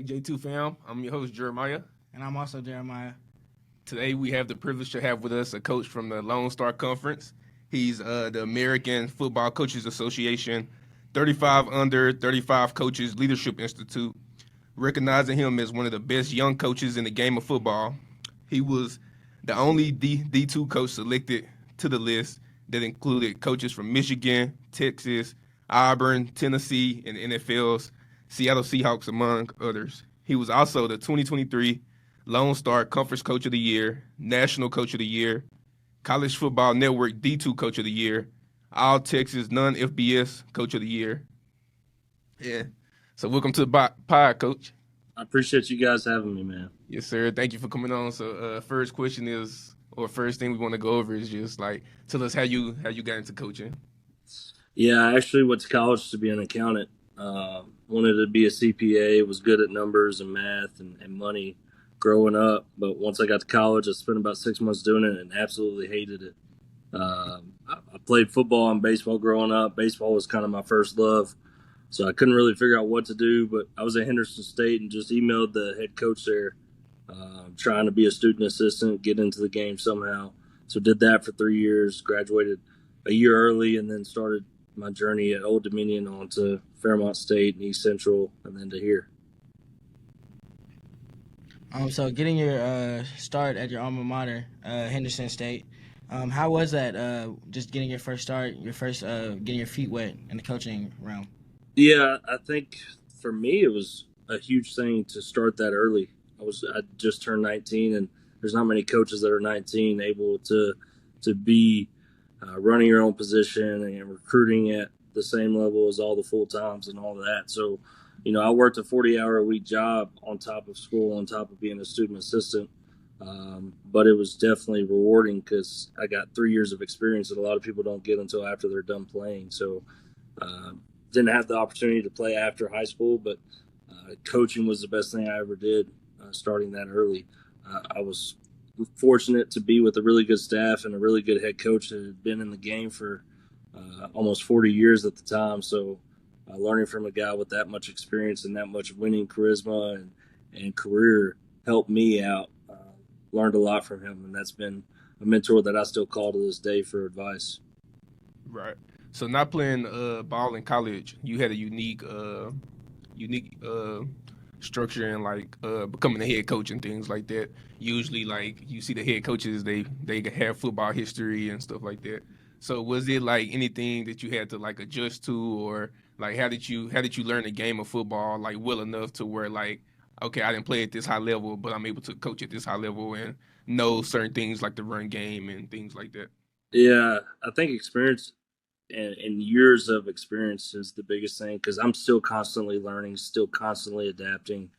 right, J2 fam. I'm your host, Jeremiah. And I'm also Jeremiah. Today we have the privilege to have with us a coach from the Lone Star Conference. He's the American Football Coaches Association, 35 Under 35 Coaches Leadership Institute, recognizing him as one of the best young coaches in the game of football. He was the only D2 coach selected to the list that included coaches from Michigan, Texas, Auburn, Tennessee, and NFL's Seattle Seahawks, among others. He was also the 2023 Lone Star Conference Coach of the Year, National Coach of the Year, College Football Network D2 Coach of the Year, All Texas Non-FBS Coach of the Year. Yeah. So welcome to the pod, Coach. I appreciate you guys having me, man. Yes, sir. Thank you for coming on. So first question is, or first thing we want to go over is just like, tell us how you got into coaching. Yeah, I actually went to college to be an accountant. Wanted to be a CPA, was good at numbers and math and money growing up. But once I got to college, I spent about 6 months doing it and absolutely hated it. I played football and baseball growing up. Baseball was kind of my first love. So I couldn't really figure out what to do, but I was at Henderson State and just emailed the head coach there, trying to be a student assistant, get into the game somehow. So did that for 3 years, graduated a year early, and then started my journey at Old Dominion on to Fairmont State and East Central, and then to here. So getting your start at your alma mater, Henderson State, how was that? Just getting your first start, getting your feet wet in the coaching realm. Yeah, I think for me it was a huge thing to start that early. I just turned 19, and there's not many coaches that are 19 able to be running your own position and recruiting at the same level as all the full times and all of that. So, I worked a 40-hour-a-week job on top of school, on top of being a student assistant. But it was definitely rewarding because I got 3 years of experience that a lot of people don't get until after they're done playing. So, didn't have the opportunity to play after high school, but coaching was the best thing I ever did, starting that early. I was fortunate to be with a really good staff and a really good head coach that had been in the game for almost 40 years at the time. So learning from a guy with that much experience and that much winning charisma and career helped me out. Learned a lot from him, and that's been a mentor that I still call to this day for advice. Right. So not playing ball in college, you had a unique structure in like becoming a head coach and things like that. Usually, like you see the head coaches, they have football history and stuff like that. So was it like anything that you had to like adjust to, or like how did you learn the game of football like well enough to where like, okay, I didn't play at this high level, but I'm able to coach at this high level and know certain things like the run game and things like that? Yeah, I think experience and years of experience is the biggest thing because I'm still constantly learning, still constantly adapting.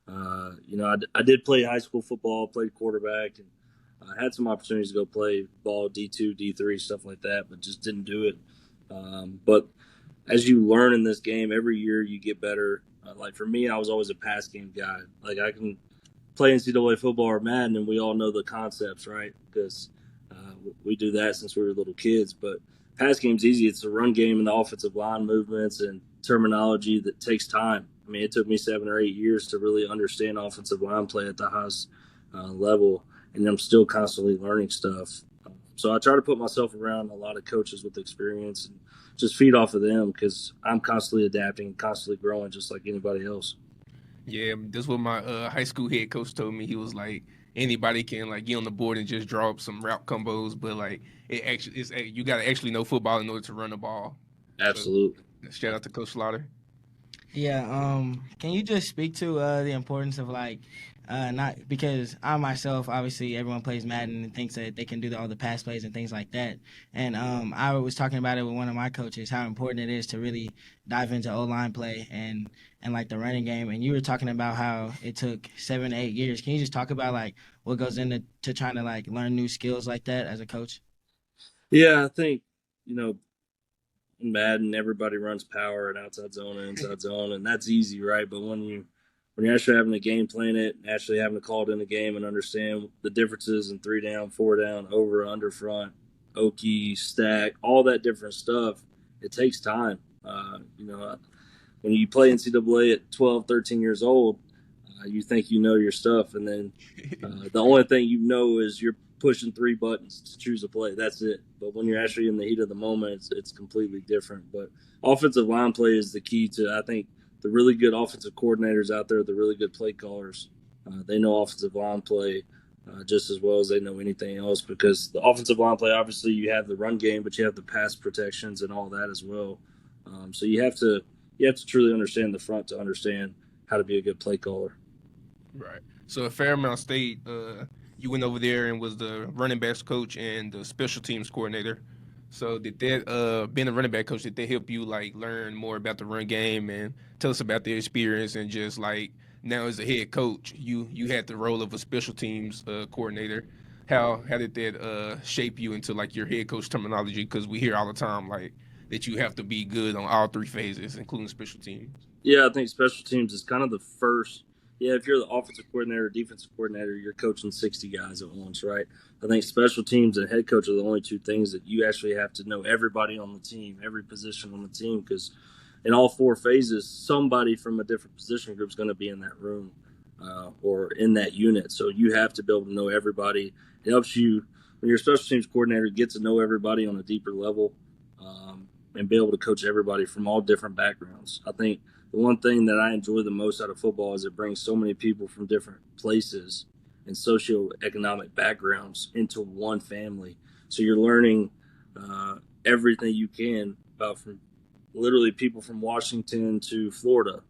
I did play high school football, played quarterback, and I had some opportunities to go play ball, D2, D3, stuff like that, but just didn't do it. But as you learn in this game, every year you get better. Like for me, I was always a pass game guy. Like I can play NCAA football or Madden, and we all know the concepts, right? Because we do that since we were little kids. But pass game's easy. It's the run game and the offensive line movements and terminology that takes time. I mean, it took me 7 or 8 years to really understand offensive line play at the highest level, and I'm still constantly learning stuff. So I try to put myself around a lot of coaches with experience and just feed off of them because I'm constantly adapting, constantly growing just like anybody else. Yeah, that's what my high school head coach told me. He was like, anybody can like get on the board and just draw up some route combos, but like you got to actually know football in order to run the ball. Absolutely. So, shout out to Coach Slaughter. Yeah. Can you just speak to the importance of like not because I myself, obviously everyone plays Madden and thinks that they can do all the pass plays and things like that. And I was talking about it with one of my coaches, how important it is to really dive into O-line play and like the running game. And you were talking about how it took 7 to 8 years. Can you just talk about like what goes into trying to like learn new skills like that as a coach? Yeah, I think, in Madden, everybody runs power and outside zone and inside zone, and that's easy, right? But when you're actually having a game plan it, actually having to call it in the game and understand the differences in 3 down, 4 down, over, under, front, Okie, stack, all that different stuff, it takes time. When you play NCAA at 12, 13 years old, You think you know your stuff, and then the only thing you know is you're pushing three buttons to choose a play. That's it. But when you're actually in the heat of the moment, it's completely different. But offensive line play is the key to, I think, the really good offensive coordinators out there, the really good play callers. They know offensive line play just as well as they know anything else, because the offensive line play, obviously you have the run game, but you have the pass protections and all that as well. So you have to truly understand the front to understand how to be a good play caller. Right. So at Fairmount State, you went over there and was the running backs coach and the special teams coordinator. So did that being a running back coach, did they help you like learn more about the run game, and tell us about the experience, and just like now as a head coach, you had the role of a special teams coordinator. How did that shape you into like your head coach terminology? Because we hear all the time like that you have to be good on all three phases, including special teams. Yeah, I think special teams is kind of the first. Yeah, if you're the offensive coordinator or defensive coordinator, you're coaching 60 guys at once, right? I think special teams and head coach are the only two things that you actually have to know everybody on the team, every position on the team, because in all four phases, somebody from a different position group is going to be in that room or in that unit. So you have to be able to know everybody. It helps you, when you're a special teams coordinator, get to know everybody on a deeper level and be able to coach everybody from all different backgrounds. I think the one thing that I enjoy the most out of football is it brings so many people from different places and socioeconomic backgrounds into one family. So you're learning everything you can about from literally people from Washington to Florida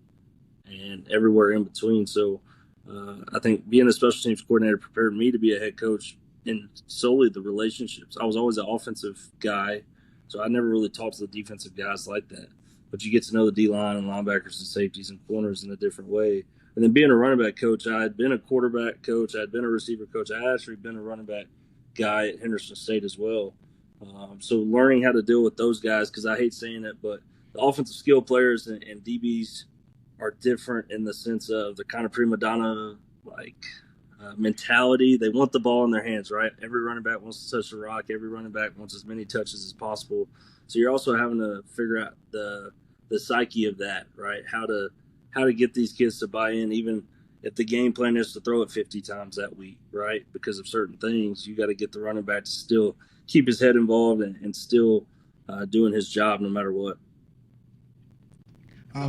and everywhere in between. So I think being a special teams coordinator prepared me to be a head coach in solely the relationships. I was always an offensive guy, so I never really talked to the defensive guys like that. But you get to know the D-line and linebackers and safeties and corners in a different way. And then being a running back coach, I had been a quarterback coach. I had been a receiver coach. I had actually been a running back guy at Henderson State as well. So learning how to deal with those guys, because I hate saying it, but the offensive skill players and DBs are different in the sense of the kind of prima donna mentality. They want the ball in their hands, right? Every running back wants to touch the rock. Every running back wants as many touches as possible. So you're also having to figure out the psyche of that, right? How to get these kids to buy in, even if the game plan is to throw it 50 times that week, right? Because of certain things, you got to get the running back to still keep his head involved and still doing his job no matter what.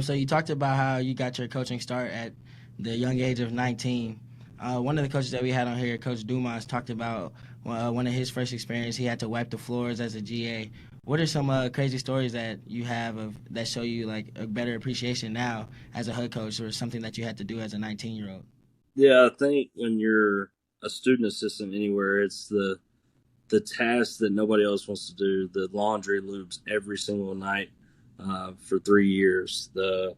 So you talked about how you got your coaching start at the young age of 19. One of the coaches that we had on here, Coach Dumas, talked about one of his first experience. He had to wipe the floors as a GA. What are some crazy stories that you have that show you like a better appreciation now as a head coach, or something that you had to do as a 19-year-old? Yeah, I think when you're a student assistant anywhere, it's the task that nobody else wants to do. The laundry loops every single night for 3 years. The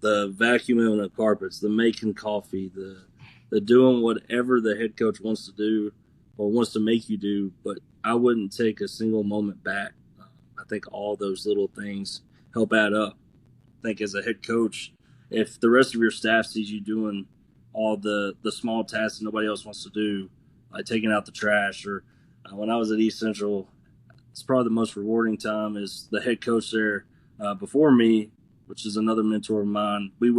the vacuuming of carpets, the making coffee, the doing whatever the head coach wants to do or wants to make you do. But I wouldn't take a single moment back. I think all those little things help add up. I think as a head coach, if the rest of your staff sees you doing all the small tasks that nobody else wants to do, like taking out the trash, or when I was at East Central, it's probably the most rewarding time is the head coach there before me, which is another mentor of mine. We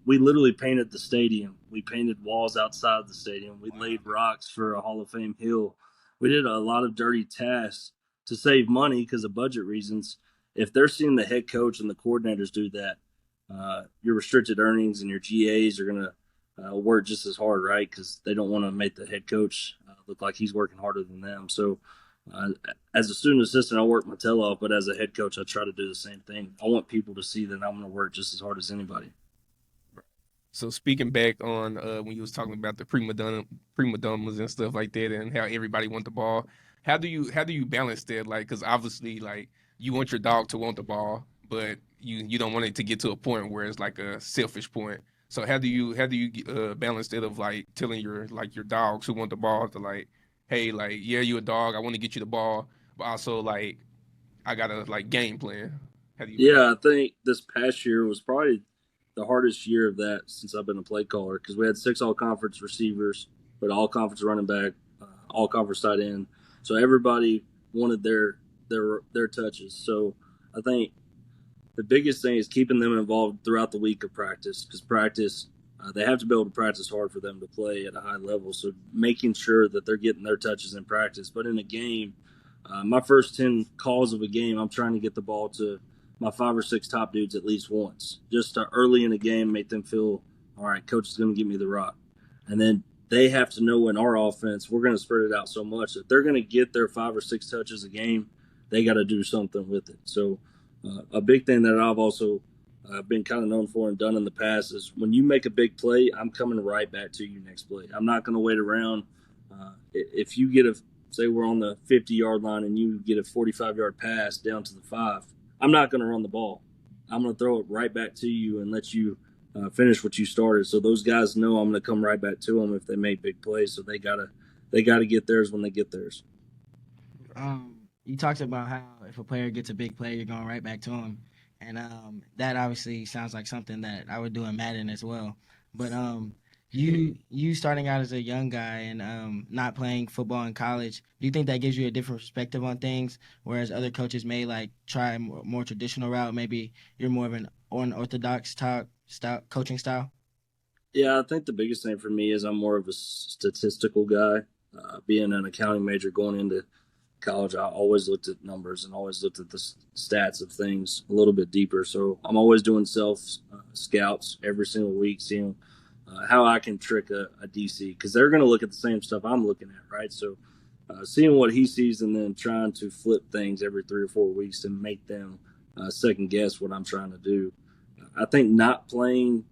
literally painted the stadium. We painted walls outside the stadium. We laid rocks for a Hall of Fame hill. We did a lot of dirty tasks to save money because of budget reasons. If they're seeing the head coach and the coordinators do that, your restricted earnings and your GAs are going to work just as hard, right? Because they don't want to make the head coach look like he's working harder than them. So as a student assistant, I work my tail off, but as a head coach, I try to do the same thing. I want people to see that I'm going to work just as hard as anybody. So speaking back on when you was talking about the prima donnas and stuff like that, and how everybody want the ball, how do you balance that? Like, because obviously, like you want your dog to want the ball, but you don't want it to get to a point where it's like a selfish point. So how do you balance that of like telling your dogs who want the ball to like, hey, like yeah, you a dog, I want to get you the ball, but also like I gotta like game plan. How do you? Yeah, I think this past year was probably the hardest year of that since I've been a play caller, because we had 6 all-conference receivers, but all-conference running back, all-conference tight end. So everybody wanted their touches. So I think the biggest thing is keeping them involved throughout the week of practice, because practice, they have to be able to practice hard for them to play at a high level. So making sure that they're getting their touches in practice. But in a game, my first 10 calls of a game, I'm trying to get the ball to my 5 or 6 top dudes at least once, just to early in the game make them feel, all right, coach is going to give me the rock. And then they have to know in our offense, we're going to spread it out so much that they're going to get their 5 or 6 touches a game. They got to do something with it. So a big thing that I've also been kind of known for and done in the past is when you make a big play, I'm coming right back to you next play. I'm not going to wait around. If you get say we're on the 50-yard line and you get a 45-yard pass down to the 5, I'm not going to run the ball. I'm going to throw it right back to you and let you finish what you started. So those guys know I'm going to come right back to them if they make big plays. So they gotta get theirs when they get theirs. You talked about how if a player gets a big play, you're going right back to him, and that obviously sounds like something that I would do in Madden as well. But you starting out as a young guy and not playing football in college, do you think that gives you a different perspective on things, whereas other coaches may like try a more traditional route? Maybe you're more of an unorthodox coaching style? Yeah, I think the biggest thing for me is I'm more of a statistical guy. Being an accounting major going into college, I always looked at numbers and always looked at the stats of things a little bit deeper. So I'm always doing self scouts every single week, seeing how I can trick a DC, because they're going to look at the same stuff I'm looking at, right? So seeing what he sees and then trying to flip things every 3 or 4 weeks to make them second guess what I'm trying to do. I think not playing,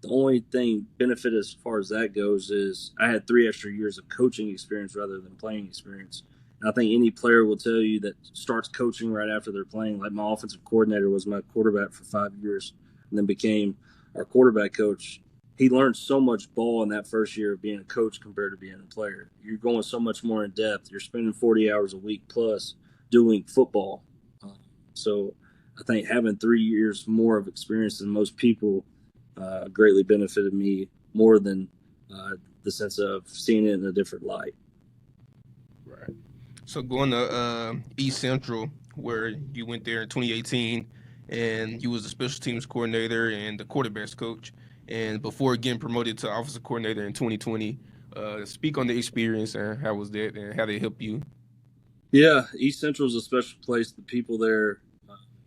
the only thing benefit as far as that goes is I had 3 extra years of coaching experience rather than playing experience. And I think any player will tell you that starts coaching right after they're playing. Like my offensive coordinator was my quarterback for 5 years and then became our quarterback coach. He learned so much ball in that first year of being a coach compared to being a player. You're going so much more in depth. You're spending 40 hours a week plus doing football. So I think having 3 years more of experience than most people greatly benefited me more than the sense of seeing it in a different light. Right. So going to East Central, where you went there in 2018, and you was the special teams coordinator and the quarterbacks coach, and before getting promoted to offensive coordinator in 2020, speak on the experience and how was that and how they helped you. Yeah, East Central is a special place. The people there,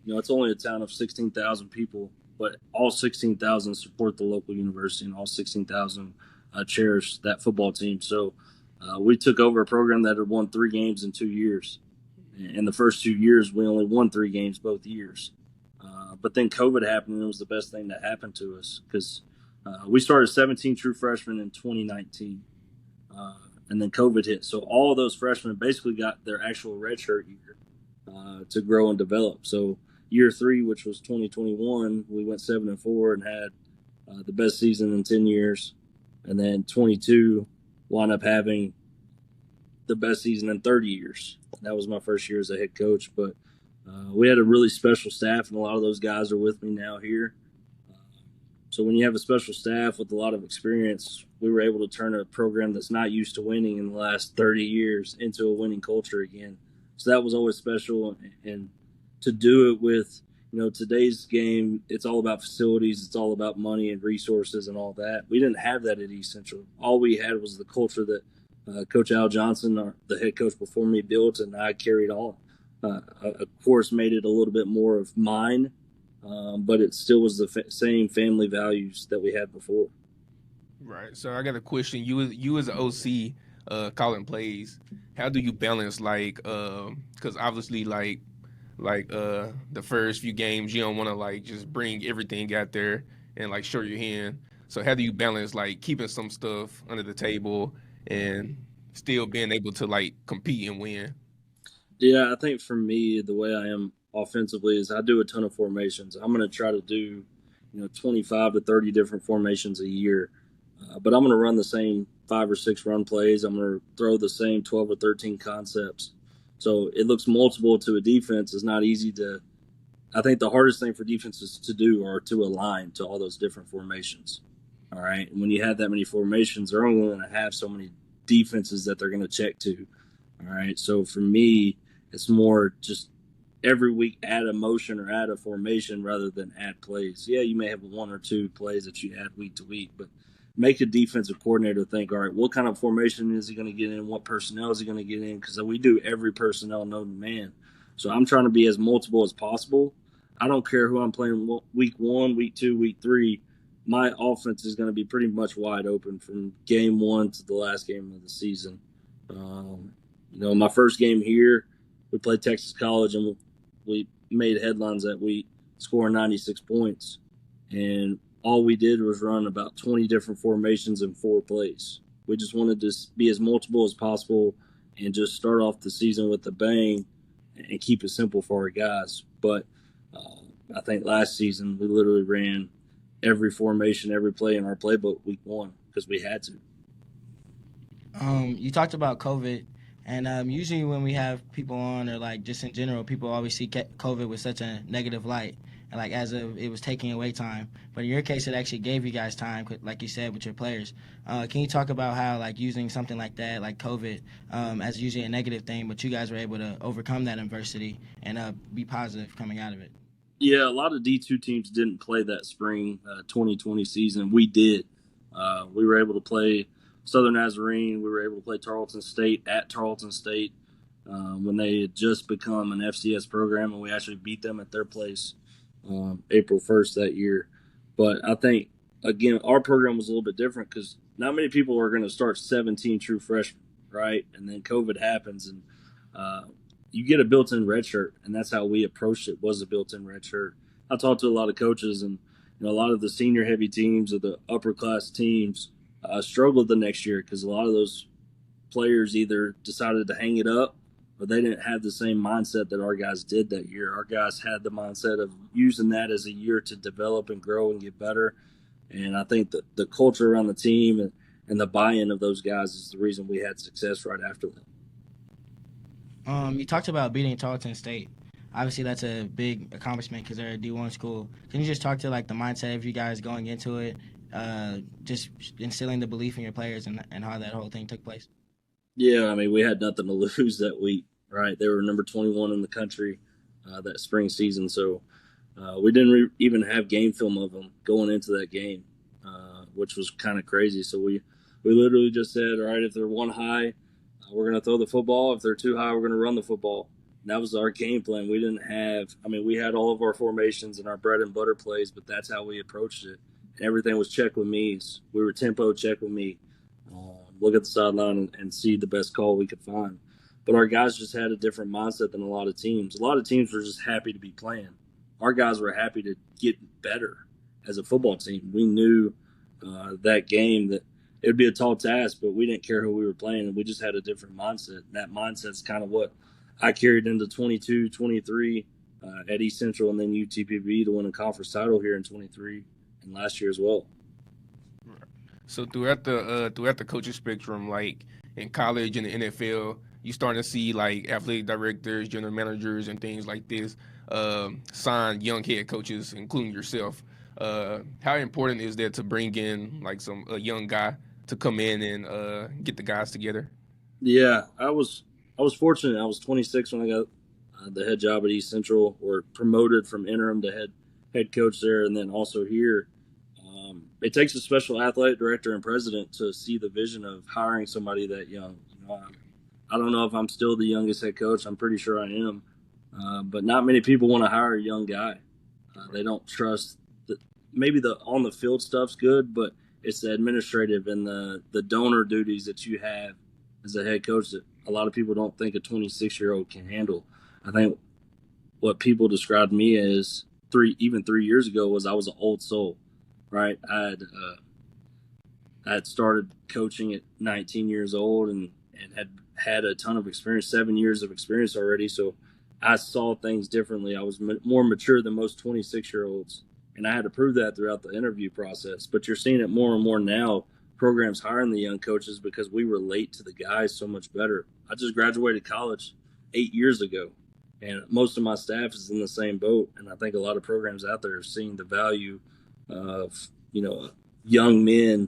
it's only a town of 16,000 people, but all 16,000 support the local university and all 16,000 cherish that football team. So we took over a program that had won 3 games in 2 years. In the first 2 years, we only won 3 games both years. But then COVID happened, and it was the best thing that happened to us because we started 17 true freshmen in 2019, and then COVID hit. So all of those freshmen basically got their actual redshirt year to grow and develop. So year 3, which was 2021, we went 7-4 and had the best season in 10 years. And then 22 wound up having the best season in 30 years. That was my first year as a head coach, but we had a really special staff, and a lot of those guys are with me now here. So when you have a special staff with a lot of experience, we were able to turn a program that's not used to winning in the last 30 years into a winning culture again. So that was always special, and to do it with, today's game, it's all about facilities, it's all about money and resources and all that. We didn't have that at East Central. All we had was the culture that Coach Al Johnson, the head coach before me, built, and I carried on. Of course, made it a little bit more of mine, but it still was the same family values that we had before. Right. So I got a question. You as an OC calling plays, how do you balance because obviously the first few games you don't want to just bring everything out there and show your hand. So how do you balance keeping some stuff under the table and still being able to compete and win? Yeah, I think for me, the way I am offensively is I do a ton of formations. I'm going to try to do, 25 to 30 different formations a year, but I'm going to run the same 5 or 6 run plays. I'm going to throw the same 12 or 13 concepts. So it looks multiple to a defense. It's not easy to – I think the hardest thing for defenses to do are to align to all those different formations, all right? And when you have that many formations, they're only going to have so many defenses that they're going to check to, all right? So for me, it's more just every week add a motion or add a formation rather than add plays. Yeah, you may have one or two plays that you add week to week, but make a defensive coordinator think, all right, what kind of formation is he going to get in? What personnel is he going to get in? Because we do every personnel known to man. So I'm trying to be as multiple as possible. I don't care who I'm playing week 1, week 2, week 3. My offense is going to be pretty much wide open from game 1 to the last game of the season. My first game here, we played Texas College, and we made headlines that week, scoring 96 points. And all we did was run about 20 different formations in 4 plays. We just wanted to be as multiple as possible and just start off the season with a bang and keep it simple for our guys. But I think last season we literally ran every formation, every play in our playbook week 1 because we had to. You talked about COVID, and usually when we have people on, or like just in general, people always see COVID with such a negative light, and like as if it was taking away time. But in your case, it actually gave you guys time, like you said, with your players. Can you talk about how like using something like that, like COVID, as usually a negative thing, but you guys were able to overcome that adversity and be positive coming out of it? Yeah, a lot of D2 teams didn't play that spring 2020 season. We did. We were able to play Southern Nazarene. We were able to play Tarleton State at Tarleton State when they had just become an FCS program, and we actually beat them at their place April 1st that year. But I think, again, our program was a little bit different because not many people are going to start 17 true freshmen, right? And then COVID happens, and you get a built-in red shirt, and that's how we approached it, was a built-in red shirt. I talked to a lot of coaches, and a lot of the senior-heavy teams or the upper-class teams struggled the next year because a lot of those players either decided to hang it up or they didn't have the same mindset that our guys did that year. Our guys had the mindset of using that as a year to develop and grow and get better. And I think that the culture around the team and the buy-in of those guys is the reason we had success right after that. You talked about beating Tarleton State. Obviously, that's a big accomplishment because they're a D1 school. Can you just talk to like the mindset of you guys going into it, just instilling the belief in your players and how that whole thing took place? Yeah, I mean, we had nothing to lose that week, right? They were number 21 in the country that spring season, so we didn't even have game film of them going into that game, which was kind of crazy. So we literally just said, all right, if they're one high, we're going to throw the football. If they're too high, we're going to run the football. And that was our game plan. We didn't have – I mean, we had all of our formations and our bread and butter plays, but that's how we approached it. And everything was check with me's. We were tempo check with me. Look at the sideline and see the best call we could find. But our guys just had a different mindset than a lot of teams. A lot of teams were just happy to be playing. Our guys were happy to get better as a football team. We knew that game that it would be a tall task, but we didn't care who we were playing, and we just had a different mindset. And that mindset's kind of what I carried into 22, 23 at East Central, and then UTPB to win a conference title here in 23 and last year as well. So throughout the coaching spectrum, like in college and the NFL, you starting to see like athletic directors, general managers, and things like this sign young head coaches, including yourself. How important is that to bring in like a young guy to come in and get the guys together? Yeah, I was fortunate. I was 26 when I got the head job at East Central, or promoted from interim to head coach there, and then also here. It takes a special athletic director and president to see the vision of hiring somebody that young. I don't know if I'm still the youngest head coach. I'm pretty sure I am, but not many people want to hire a young guy. They don't trust that. Maybe the on the field stuff's good, but it's the administrative and the donor duties that you have as a head coach that a lot of people don't think a 26-year-old can handle. I think what people described me as 3 years ago was I was an old soul. Right, I had started coaching at 19 years old and had a ton of experience, 7 years of experience already. So I saw things differently. I was more mature than most 26-year-olds, and I had to prove that throughout the interview process. But you're seeing it more and more now. Programs hiring the young coaches because we relate to the guys so much better. I just graduated college 8 years ago, and most of my staff is in the same boat. And I think a lot of programs out there are seeing the value of young men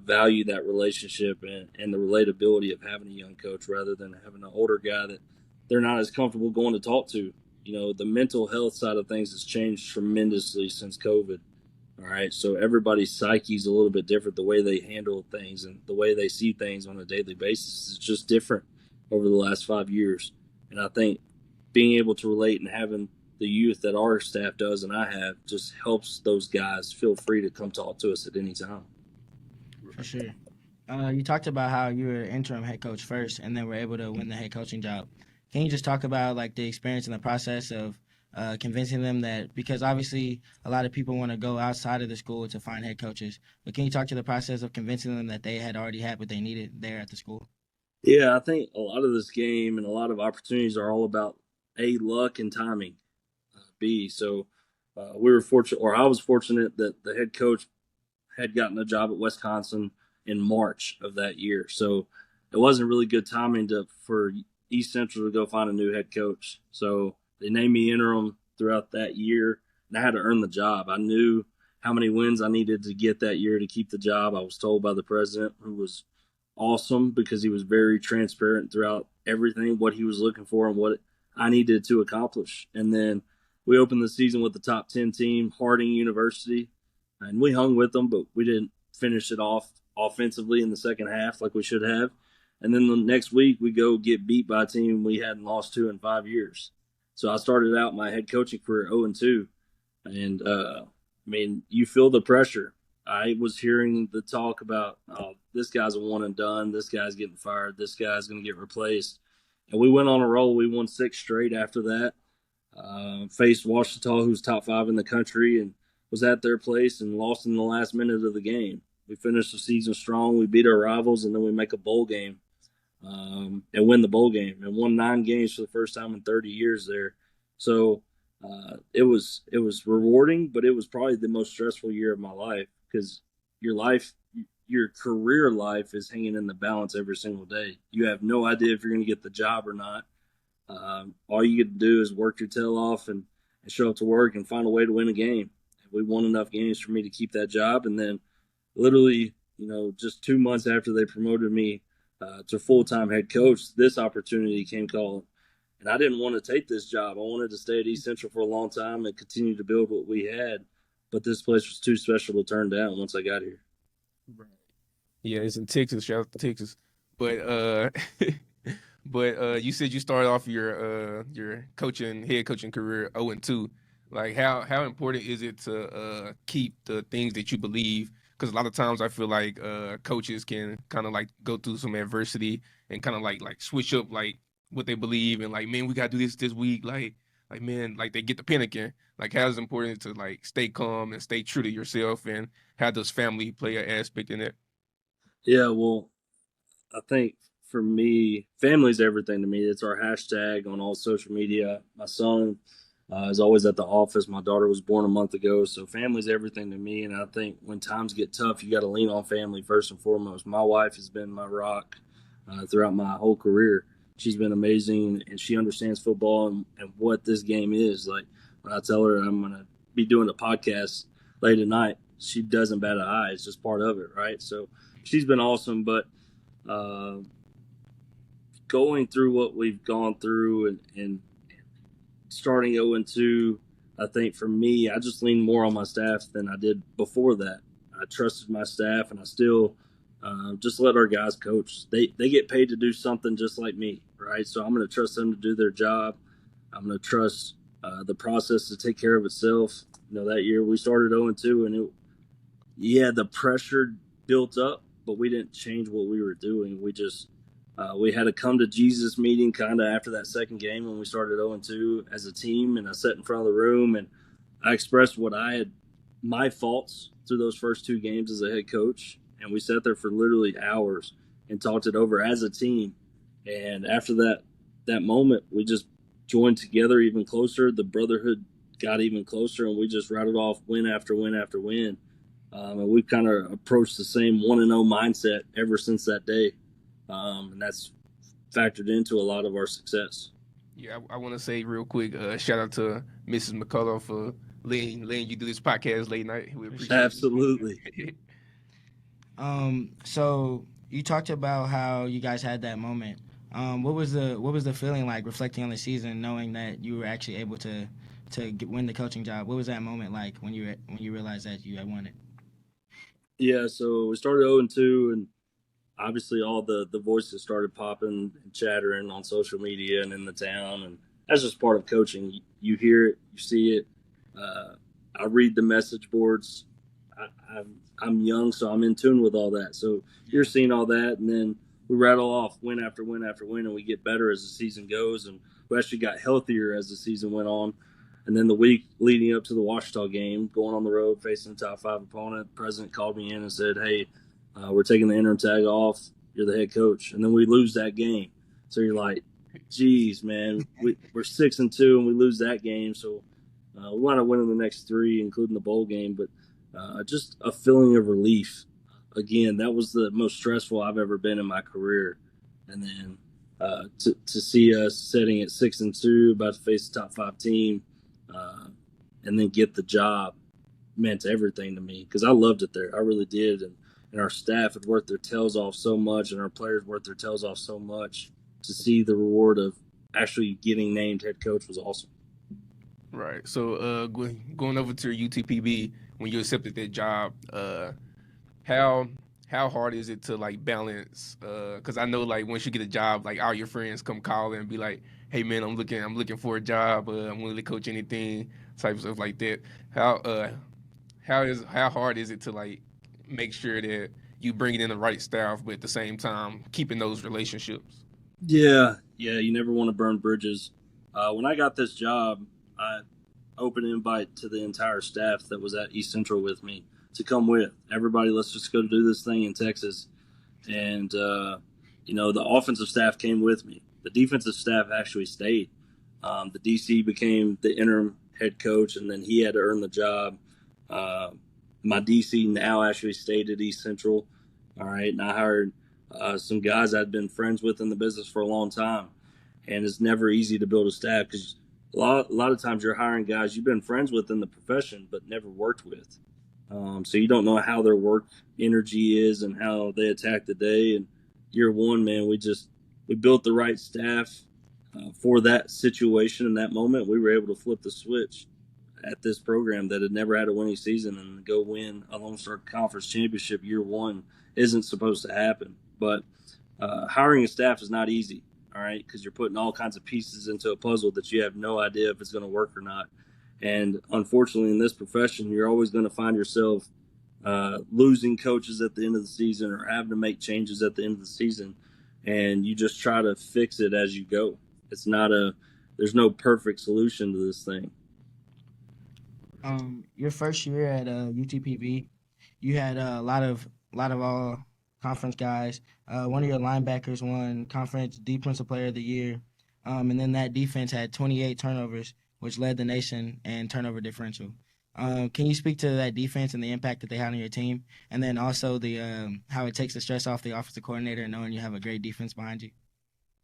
value that relationship and the relatability of having a young coach rather than having an older guy that they're not as comfortable going to talk to. the mental health side of things has changed tremendously since COVID. All right. So everybody's psyche is a little bit different. The way they handle things and the way they see things on a daily basis is just different over the last 5 years. And I think being able to relate and having the youth that our staff does and I have just helps those guys feel free to come talk to us at any time. For sure. You talked about how you were interim head coach first and then were able to win the head coaching job. Can you just talk about like the experience and the process of convincing them that, because obviously a lot of people want to go outside of the school to find head coaches, but can you talk to the process of convincing them that they had already had what they needed there at the school? Yeah, I think a lot of this game and a lot of opportunities are all about A, luck and timing. B, so we were fortunate, or I was fortunate that the head coach had gotten a job at Wisconsin in March of that year. So it wasn't really good timing for East Central to go find a new head coach. So they named me interim throughout that year, and I had to earn the job. I knew how many wins I needed to get that year to keep the job. I was told by the president, who was awesome because he was very transparent throughout everything, what he was looking for and what I needed to accomplish. And then we opened the season with the top 10 team, Harding University, and we hung with them, but we didn't finish it off offensively in the second half like we should have. And then the next week we go get beat by a team we hadn't lost to in 5 years. So I started out my head coaching career 0-2. And, you feel the pressure. I was hearing the talk about, oh, this guy's a one and done. This guy's getting fired. This guy's going to get replaced. And we went on a roll. We won 6 straight after that. Faced Washita, who's top 5 in the country, and was at their place and lost in the last minute of the game. We finished the season strong. We beat our rivals, and then we make a bowl game and win the bowl game and won 9 games for the first time in 30 years there. So it was rewarding, but it was probably the most stressful year of my life because your career life is hanging in the balance every single day. You have no idea if you're going to get the job or not. All you get to do is work your tail off and show up to work and find a way to win a game. We won enough games for me to keep that job. And then literally, just 2 months after they promoted me to full-time head coach, this opportunity came calling. And I didn't want to take this job. I wanted to stay at East Central for a long time and continue to build what we had. But this place was too special to turn down once I got here. Right. Yeah, it's in Texas. Shout out to Texas. But you said you started off your head coaching career 0-2. Like how important is it to keep the things that you believe? Because a lot of times I feel like coaches can kind of like go through some adversity and kind of like switch up like what they believe and like, man, we gotta do this week. Like man, like they get to panicking. Like how is it important to like stay calm and stay true to yourself, and how does family play an aspect in it? Yeah, well, I think for me, family's everything to me. It's our hashtag on all social media. My son is always at the office. My daughter was born a month ago, so family's everything to me. And I think when times get tough, you got to lean on family first and foremost. My wife has been my rock throughout my whole career. She's been amazing, and she understands football and what this game is. Like when I tell her I'm going to be doing a podcast late at night, she doesn't bat an eye. It's just part of it, right? So she's been awesome, but going through what we've gone through and starting 0-2, I think for me, I just leaned more on my staff than I did before that. I trusted my staff, and I still just let our guys coach. They get paid to do something just like me, right? So I'm going to trust them to do their job. I'm going to trust the process to take care of itself. That year we started 0-2, and the pressure built up, but we didn't change what we were doing. We just we had a come to Jesus meeting kind of after that second game when we started 0-2 as a team, and I sat in front of the room and I expressed my faults through those first 2 games as a head coach, and we sat there for literally hours and talked it over as a team. And after that moment, we just joined together even closer. The brotherhood got even closer, and we just rattled off win after win after win. And we've kind of approached the same 1-0 mindset ever since that day. And that's factored into a lot of our success. Yeah, I want to say real quick, shout out to Mrs. McCullough for letting you do this podcast late night. We appreciate it. Absolutely. So you talked about how you guys had that moment What was the feeling like reflecting on the season, knowing that you were actually able to win the coaching job? What was that moment like when you realized that you had won it? Yeah, so we started 0-2, and obviously all the voices started popping and chattering on social media and in the town, and that's just part of coaching. You hear it, you see it. I read the message boards. I'm young, so I'm in tune with all that. So you're seeing all that, and then we rattle off win after win after win, and we get better as the season goes, and we actually got healthier as the season went on. And then the week leading up to the Washita game, going on the road facing a top 5 opponent, the president called me in and said, "Hey, we're taking the interim tag off. You're the head coach." And then we lose that game. So you're like, geez, man, we're 6-2 and we lose that game. So we want to win in the next 3, including the bowl game. But just a feeling of relief. Again, that was the most stressful I've ever been in my career. And then to see us sitting at 6-2, about to face a top 5 team, and then get the job meant everything to me because I loved it there. I really did. And our staff had worked their tails off so much, and our players worked their tails off so much. To see the reward of actually getting named head coach was awesome. Right. So going over to UTPB, when you accepted that job, how hard is it to like balance? Because I know like once you get a job, like all your friends come call and be like, "Hey man, I'm looking for a job. I'm willing to coach anything," type of stuff like that. How hard is it to like make sure that you bring in the right staff, but at the same time keeping those relationships? Yeah, you never want to burn bridges. When I got this job, I opened an invite to the entire staff that was at East Central with me to come with. Everybody, let's just go do this thing in Texas. And, the offensive staff came with me. The defensive staff actually stayed. The DC became the interim head coach, and then he had to earn the job. My DC now actually stayed at East Central. All right, and I hired some guys I'd been friends with in the business for a long time. And it's never easy to build a staff because a lot of times you're hiring guys you've been friends with in the profession but never worked with. So you don't know how their work energy is and how they attack the day. And year one, man, we built the right staff for that situation in that moment. We were able to flip the switch at this program that had never had a winning season and go win a Lone Star Conference championship year one isn't supposed to happen. But hiring a staff is not easy, all right, because you're putting all kinds of pieces into a puzzle that you have no idea if it's going to work or not. And unfortunately, in this profession, you're always going to find yourself losing coaches at the end of the season or having to make changes at the end of the season. And you just try to fix it as you go. There's no perfect solution to this thing. Your first year at UTPB, you had a lot of all conference guys. One of your linebackers won conference defensive player of the year, and then that defense had 28 turnovers, which led the nation in turnover differential. Can you speak to that defense and the impact that they had on your team, and then also the how it takes the stress off the offensive coordinator knowing you have a great defense behind you?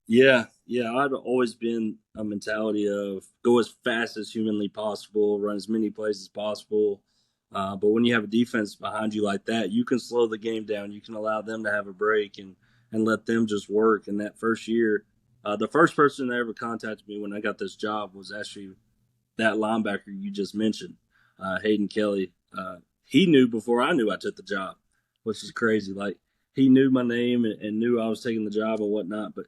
Yeah. I've always been a mentality of go as fast as humanly possible, run as many plays as possible. But when you have a defense behind you like that, you can slow the game down. You can allow them to have a break and let them just work. And that first year, the first person that ever contacted me when I got this job was actually that linebacker you just mentioned, Hayden Kelly. He knew before I knew I took the job, which is crazy. Like he knew my name and knew I was taking the job and whatnot. But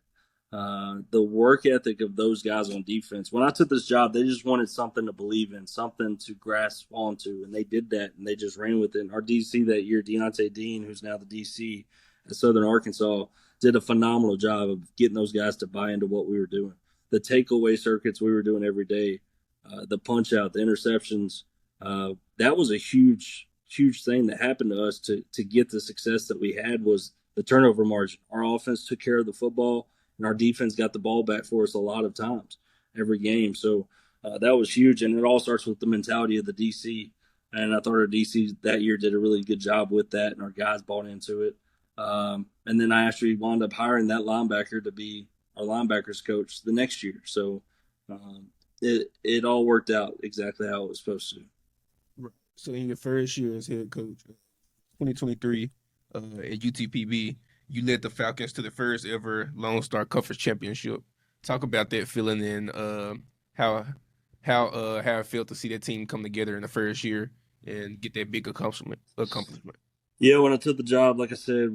the work ethic of those guys on defense. When I took this job, they just wanted something to believe in, something to grasp onto, and they did that, and they just ran with it. And our DC that year, Deontay Dean, who's now the DC at Southern Arkansas, did a phenomenal job of getting those guys to buy into what we were doing. The takeaway circuits we were doing every day, the punch out, the interceptions, that was a huge thing that happened to us to get the success that we had was the turnover margin. Our offense took care of the football, and our defense got the ball back for us a lot of times every game. So that was huge, and it all starts with the mentality of the DC. And I thought our DC that year did a really good job with that, and our guys bought into it. And then I actually wound up hiring that linebacker to be our linebackers coach the next year. So it all worked out exactly how it was supposed to. So in your first year as head coach, 2023 at UTPB, you led the Falcons to the first ever Lone Star Conference championship. Talk about that feeling and how how it felt to see that team come together in the first year and get that big accomplishment. Yeah, when I took the job, like I said,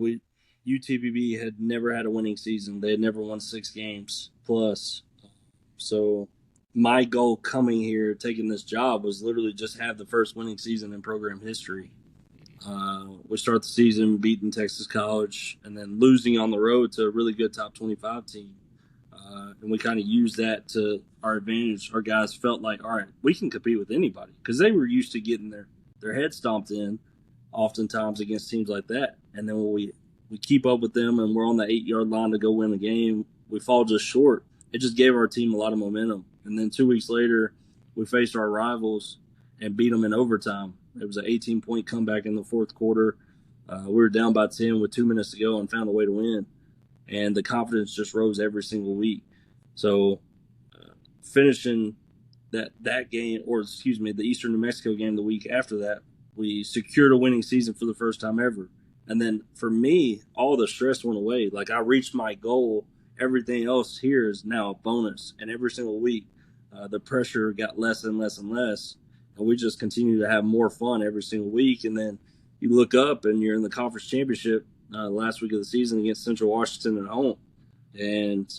UTPB had never had a winning season. They had never won 6 games plus. So my goal coming here, taking this job, was literally just have the first winning season in program history. We start the season beating Texas College and then losing on the road to a really good top 25 team. And we kind of used that to our advantage. Our guys felt like, all right, we can compete with anybody, because they were used to getting their head stomped in oftentimes against teams like that. And then when we keep up with them and we're on the 8-yard line to go win the game, we fall just short. It just gave our team a lot of momentum. And then 2 weeks later, we faced our rivals and beat them in overtime. It was an 18-point comeback in the fourth quarter. We were down by 10 with 2 minutes to go and found a way to win. And the confidence just rose every single week. So finishing that game, or excuse me, the Eastern New Mexico game the week after that, we secured a winning season for the first time ever. And then for me, all the stress went away. Like, I reached my goal. Everything else here is now a bonus. And every single week, the pressure got less and less and less. And we just continue to have more fun every single week. And then you look up and you're in the conference championship last week of the season against Central Washington at home. And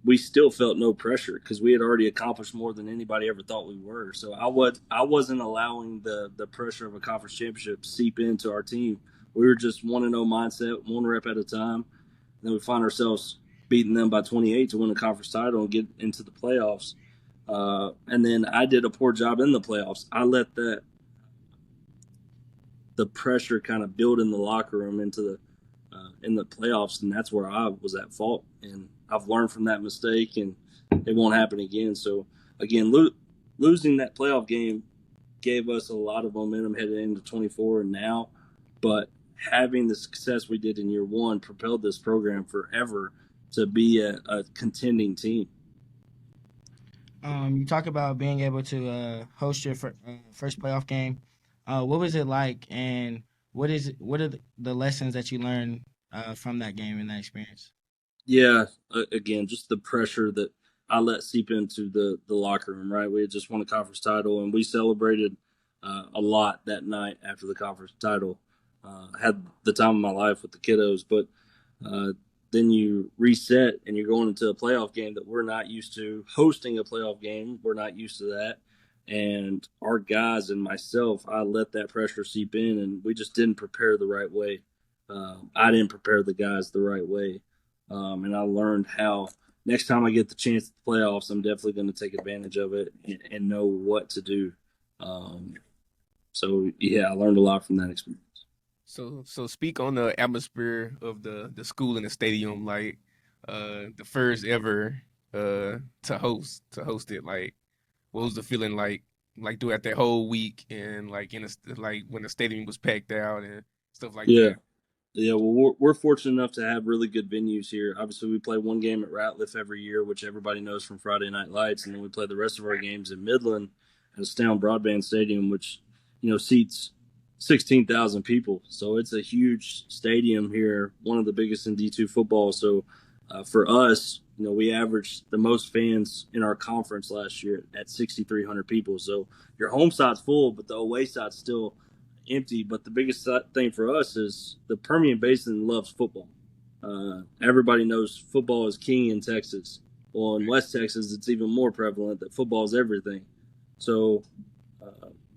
we still felt no pressure because we had already accomplished more than anybody ever thought we were. So I wasn't allowing the pressure of a conference championship seep into our team. We were just 1-0 mindset, one rep at a time. And then we find ourselves beating them by 28 to win the conference title and get into the playoffs. And then I did a poor job in the playoffs. I let the pressure kind of build in the locker room into in the playoffs, and that's where I was at fault. And I've learned from that mistake, and it won't happen again. So, again, losing that playoff game gave us a lot of momentum headed into 24 and now, but having the success we did in year one propelled this program forever to be a contending team. You talk about being able to host your first playoff game. What was it like, and what are the lessons that you learned from that game and that experience? Yeah, again, just the pressure that I let seep into the locker room, right? We had just won a conference title, and we celebrated a lot that night after the conference title. Had the time of my life with the kiddos, but then you reset and you're going into a playoff game that we're not used to. Hosting a playoff game, we're not used to that. And our guys and myself, I let that pressure seep in, and we just didn't prepare the right way. I didn't prepare the guys the right way. And I learned how next time I get the chance at the playoffs, I'm definitely going to take advantage of it and know what to do. So, yeah, I learned a lot from that experience. So speak on the atmosphere of the school and the stadium, like the first ever to host it. Like, what was the feeling like throughout that whole week, and like like when the stadium was packed out and stuff like Yeah. that? Yeah, well, we're fortunate enough to have really good venues here. Obviously, we play one game at Ratliff every year, which everybody knows from Friday Night Lights, and then we play the rest of our games in Midland at Astound Broadband Stadium, which seats 16,000 people. So it's a huge stadium here, one of the biggest in D2 football. So for us, we averaged the most fans in our conference last year at 6,300 people. So your home side's full, but the away side's still empty. But the biggest thing for us is the Permian Basin loves football. Everybody knows football is king in Texas. Well, in West Texas, it's even more prevalent that football is everything. So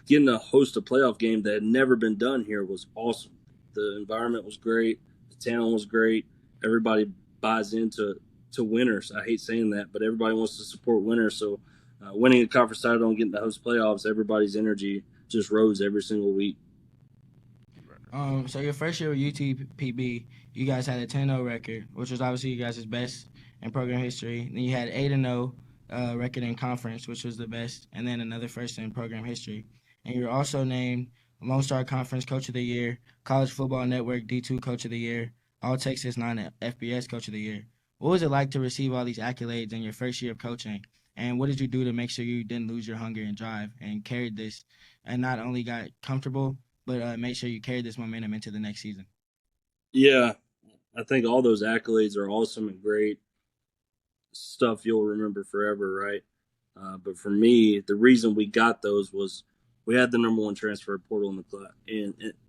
getting to host a playoff game that had never been done here was awesome. The environment was great. The town was great. Everybody buys into winners. I hate saying that, but everybody wants to support winners. So winning a conference title and getting to host playoffs, everybody's energy just rose every single week. So your first year with UTPB, you guys had a 10-0 record, which was obviously you guys' best in program history. Then you had 8-0 record in conference, which was the best, and then another first in program history. And you're also named Lone Star Conference Coach of the Year, College Football Network D2 Coach of the Year, All Texas 9 FBS Coach of the Year. What was it like to receive all these accolades in your first year of coaching? And what did you do to make sure you didn't lose your hunger and drive and carried this and not only got comfortable, but make sure you carry this momentum into the next season? Yeah, I think all those accolades are awesome and great stuff you'll remember forever, right? But for me, the reason we got those was we had the number one transfer portal in the class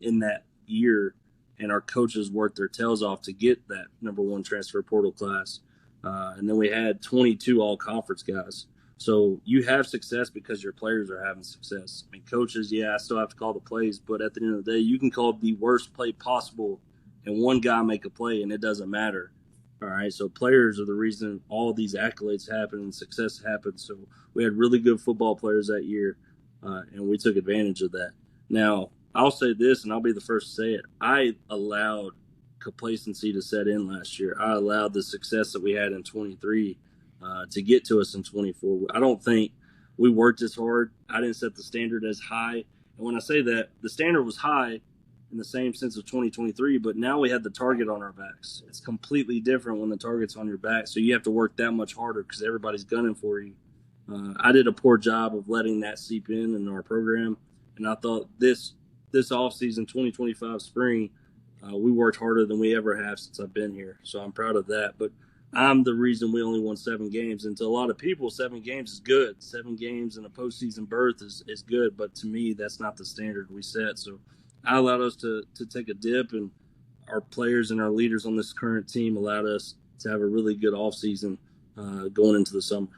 in that year, and our coaches worked their tails off to get that number one transfer portal class. And then we had 22 all conference guys. So you have success because your players are having success. I mean, coaches, yeah, I still have to call the plays, but at the end of the day, you can call the worst play possible and one guy make a play, and it doesn't matter. All right, so players are the reason all these accolades happen and success happens. So we had really good football players that year, and we took advantage of that. Now, I'll say this, and I'll be the first to say it. I allowed complacency to set in last year. I allowed the success that we had in 23 to get to us in 24. I don't think we worked as hard. I didn't set the standard as high. And when I say that, the standard was high in the same sense of 2023, but now we had the target on our backs. It's completely different when the target's on your back, so you have to work that much harder because everybody's gunning for you. I did a poor job of letting that seep in our program, and I thought this offseason, 2025 spring, we worked harder than we ever have since I've been here, so I'm proud of that. But I'm the reason we only won 7 games, and to a lot of people, 7 games is good. 7 games in a postseason berth is good, but to me, that's not the standard we set. So I allowed us to take a dip, and our players and our leaders on this current team allowed us to have a really good offseason going into the summer.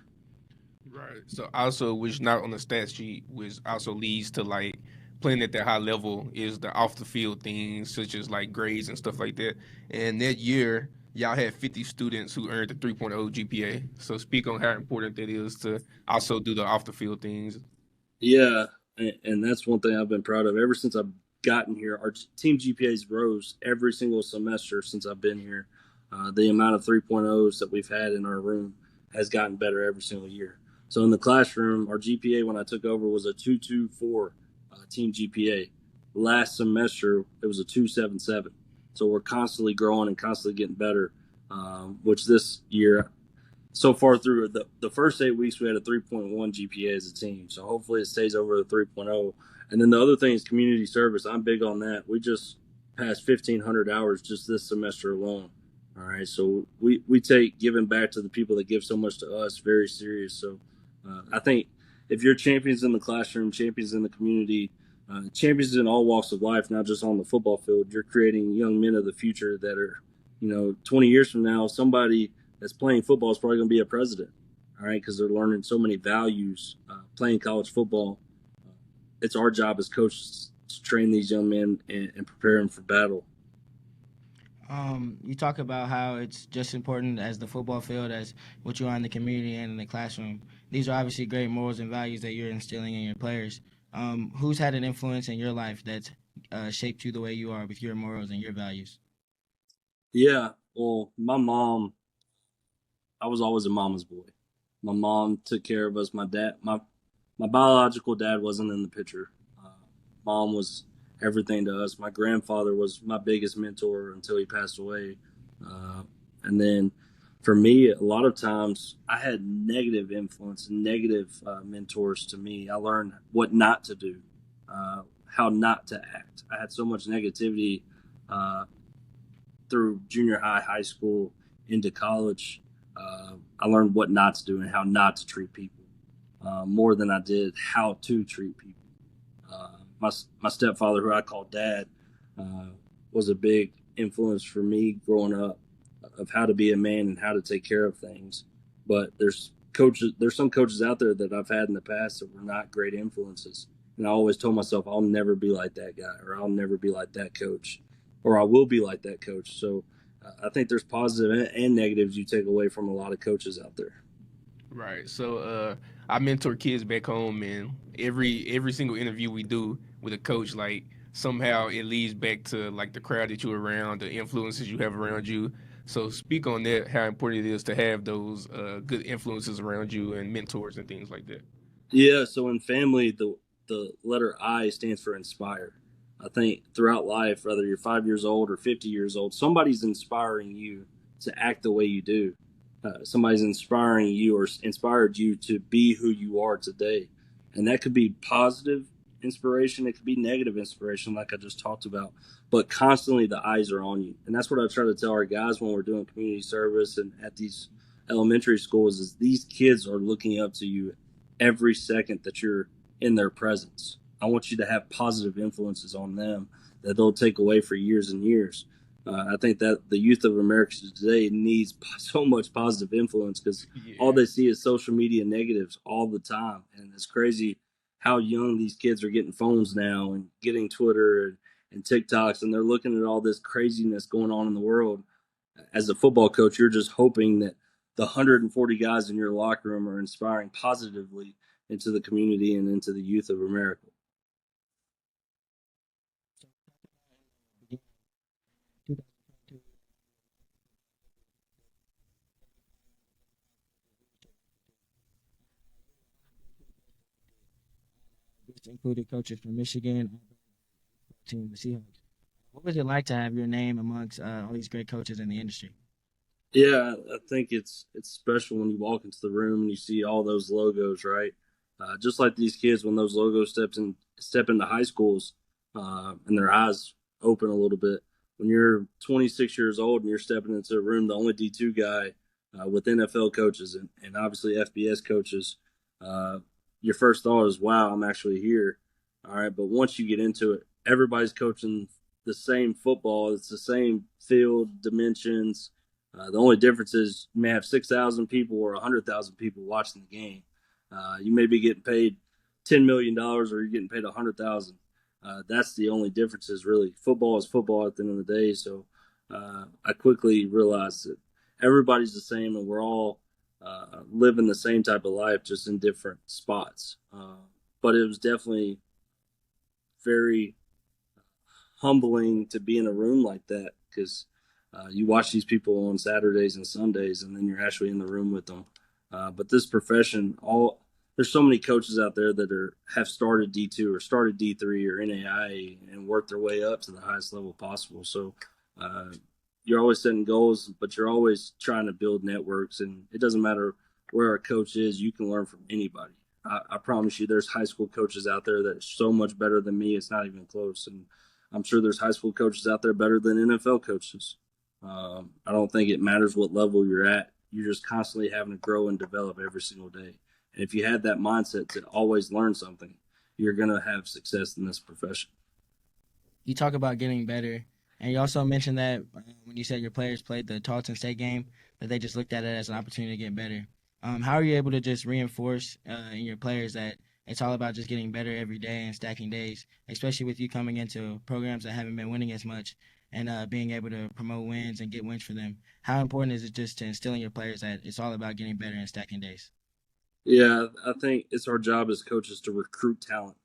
Right. So also, which not on the stat sheet, which also leads to like playing at that high level is the off the field things such as like grades and stuff like that. And that year, y'all had 50 students who earned the 3.0 GPA. So speak on how important that is to also do the off the field things. Yeah, and that's one thing I've been proud of. Ever since I've gotten here, our team GPAs rose every single semester since I've been here. The amount of 3.0s that we've had in our room has gotten better every single year. So in the classroom, our GPA when I took over was a 2.24 team GPA. Last semester, it was a 2.77. So we're constantly growing and constantly getting better, which this year, so far through the first 8 weeks, we had a 3.1 GPA as a team. So hopefully it stays over the 3.0. And then the other thing is community service. I'm big on that. We just passed 1,500 hours just this semester alone. All right. So we take giving back to the people that give so much to us very serious. So I think if you're champions in the classroom, champions in the community, champions in all walks of life, not just on the football field, you're creating young men of the future that are, 20 years from now, somebody that's playing football is probably going to be a president. All right. Because they're learning so many values playing college football. It's our job as coaches to train these young men and prepare them for battle. You talk about how it's just important as the football field as what you are in the community and in the classroom. These are obviously great morals and values that you're instilling in your players. Who's had an influence in your life that's shaped you the way you are with your morals and your values? Yeah, well, my mom, I was always a mama's boy. My mom took care of us. My biological dad wasn't in the picture. Mom was everything to us. My grandfather was my biggest mentor until he passed away. And then for me, a lot of times I had negative influence and negative mentors to me. I learned what not to do, how not to act. I had so much negativity through junior high, high school, into college. I learned what not to do and how not to treat people more than I did how to treat people. My stepfather, who I call dad, was a big influence for me growing up of how to be a man and how to take care of things. But there's some coaches out there that I've had in the past that were not great influences. And I always told myself, I'll never be like that guy, or I'll never be like that coach, or I will be like that coach. So I think there's positive and negatives you take away from a lot of coaches out there. Right. So I mentor kids back home, and every single interview we do with a coach, like somehow it leads back to like the crowd that you're around, the influences you have around you. So speak on that, how important it is to have those good influences around you and mentors and things like that. Yeah. So in family, the letter I stands for inspire. I think throughout life, whether you're 5 years old or 50 years old, somebody's inspiring you to act the way you do. Somebody's inspiring you or inspired you to be who you are today. And that could be positive inspiration. It could be negative inspiration, like I just talked about. But constantly, the eyes are on you, and that's what I try to tell our guys when we're doing community service and at these elementary schools. Is these kids are looking up to you every second that you're in their presence. I want you to have positive influences on them that they'll take away for years and years. I think that the youth of America today needs so much positive influence because all they see is social media negatives all the time. And it's crazy how young these kids are getting phones now and getting Twitter and TikToks, and they're looking at all this craziness going on in the world. As a football coach, you're just hoping that the 140 guys in your locker room are inspiring positively into the community and into the youth of America. Included coaches from Michigan, team the Seahawks. What was it like to have your name amongst all these great coaches in the industry? Yeah, I think it's special when you walk into the room and you see all those logos, right? Just like these kids, when those logos step into high schools, and their eyes open a little bit. When you're 26 years old and you're stepping into a room, the only D2 guy with NFL coaches and obviously FBS coaches, your first thought is, wow, I'm actually here. All right. But once you get into it, everybody's coaching the same football. It's the same field, dimensions. The only difference is you may have 6,000 people or 100,000 people watching the game. You may be getting paid $10 million or you're getting paid $100,000. That's the only difference is really football is football at the end of the day. So I quickly realized that everybody's the same and we're all living the same type of life, just in different spots. But it was definitely very humbling to be in a room like that because you watch these people on Saturdays and Sundays, and then you're actually in the room with them. But this profession, there's so many coaches out there that have started D2 or started D3 or NAIA and worked their way up to the highest level possible. So you're always setting goals, but you're always trying to build networks. And it doesn't matter where a coach is, you can learn from anybody. I promise you there's high school coaches out there that are so much better than me. It's not even close. And I'm sure there's high school coaches out there better than NFL coaches. I don't think it matters what level you're at. You're just constantly having to grow and develop every single day. And if you have that mindset to always learn something, you're going to have success in this profession. You talk about getting better, and you also mentioned that when you said your players played the Tarleton State game, that they just looked at it as an opportunity to get better. How are you able to just reinforce in your players that it's all about just getting better every day and stacking days, especially with you coming into programs that haven't been winning as much and being able to promote wins and get wins for them? How important is it just to instill in your players that it's all about getting better and stacking days? Yeah, I think it's our job as coaches to recruit talent,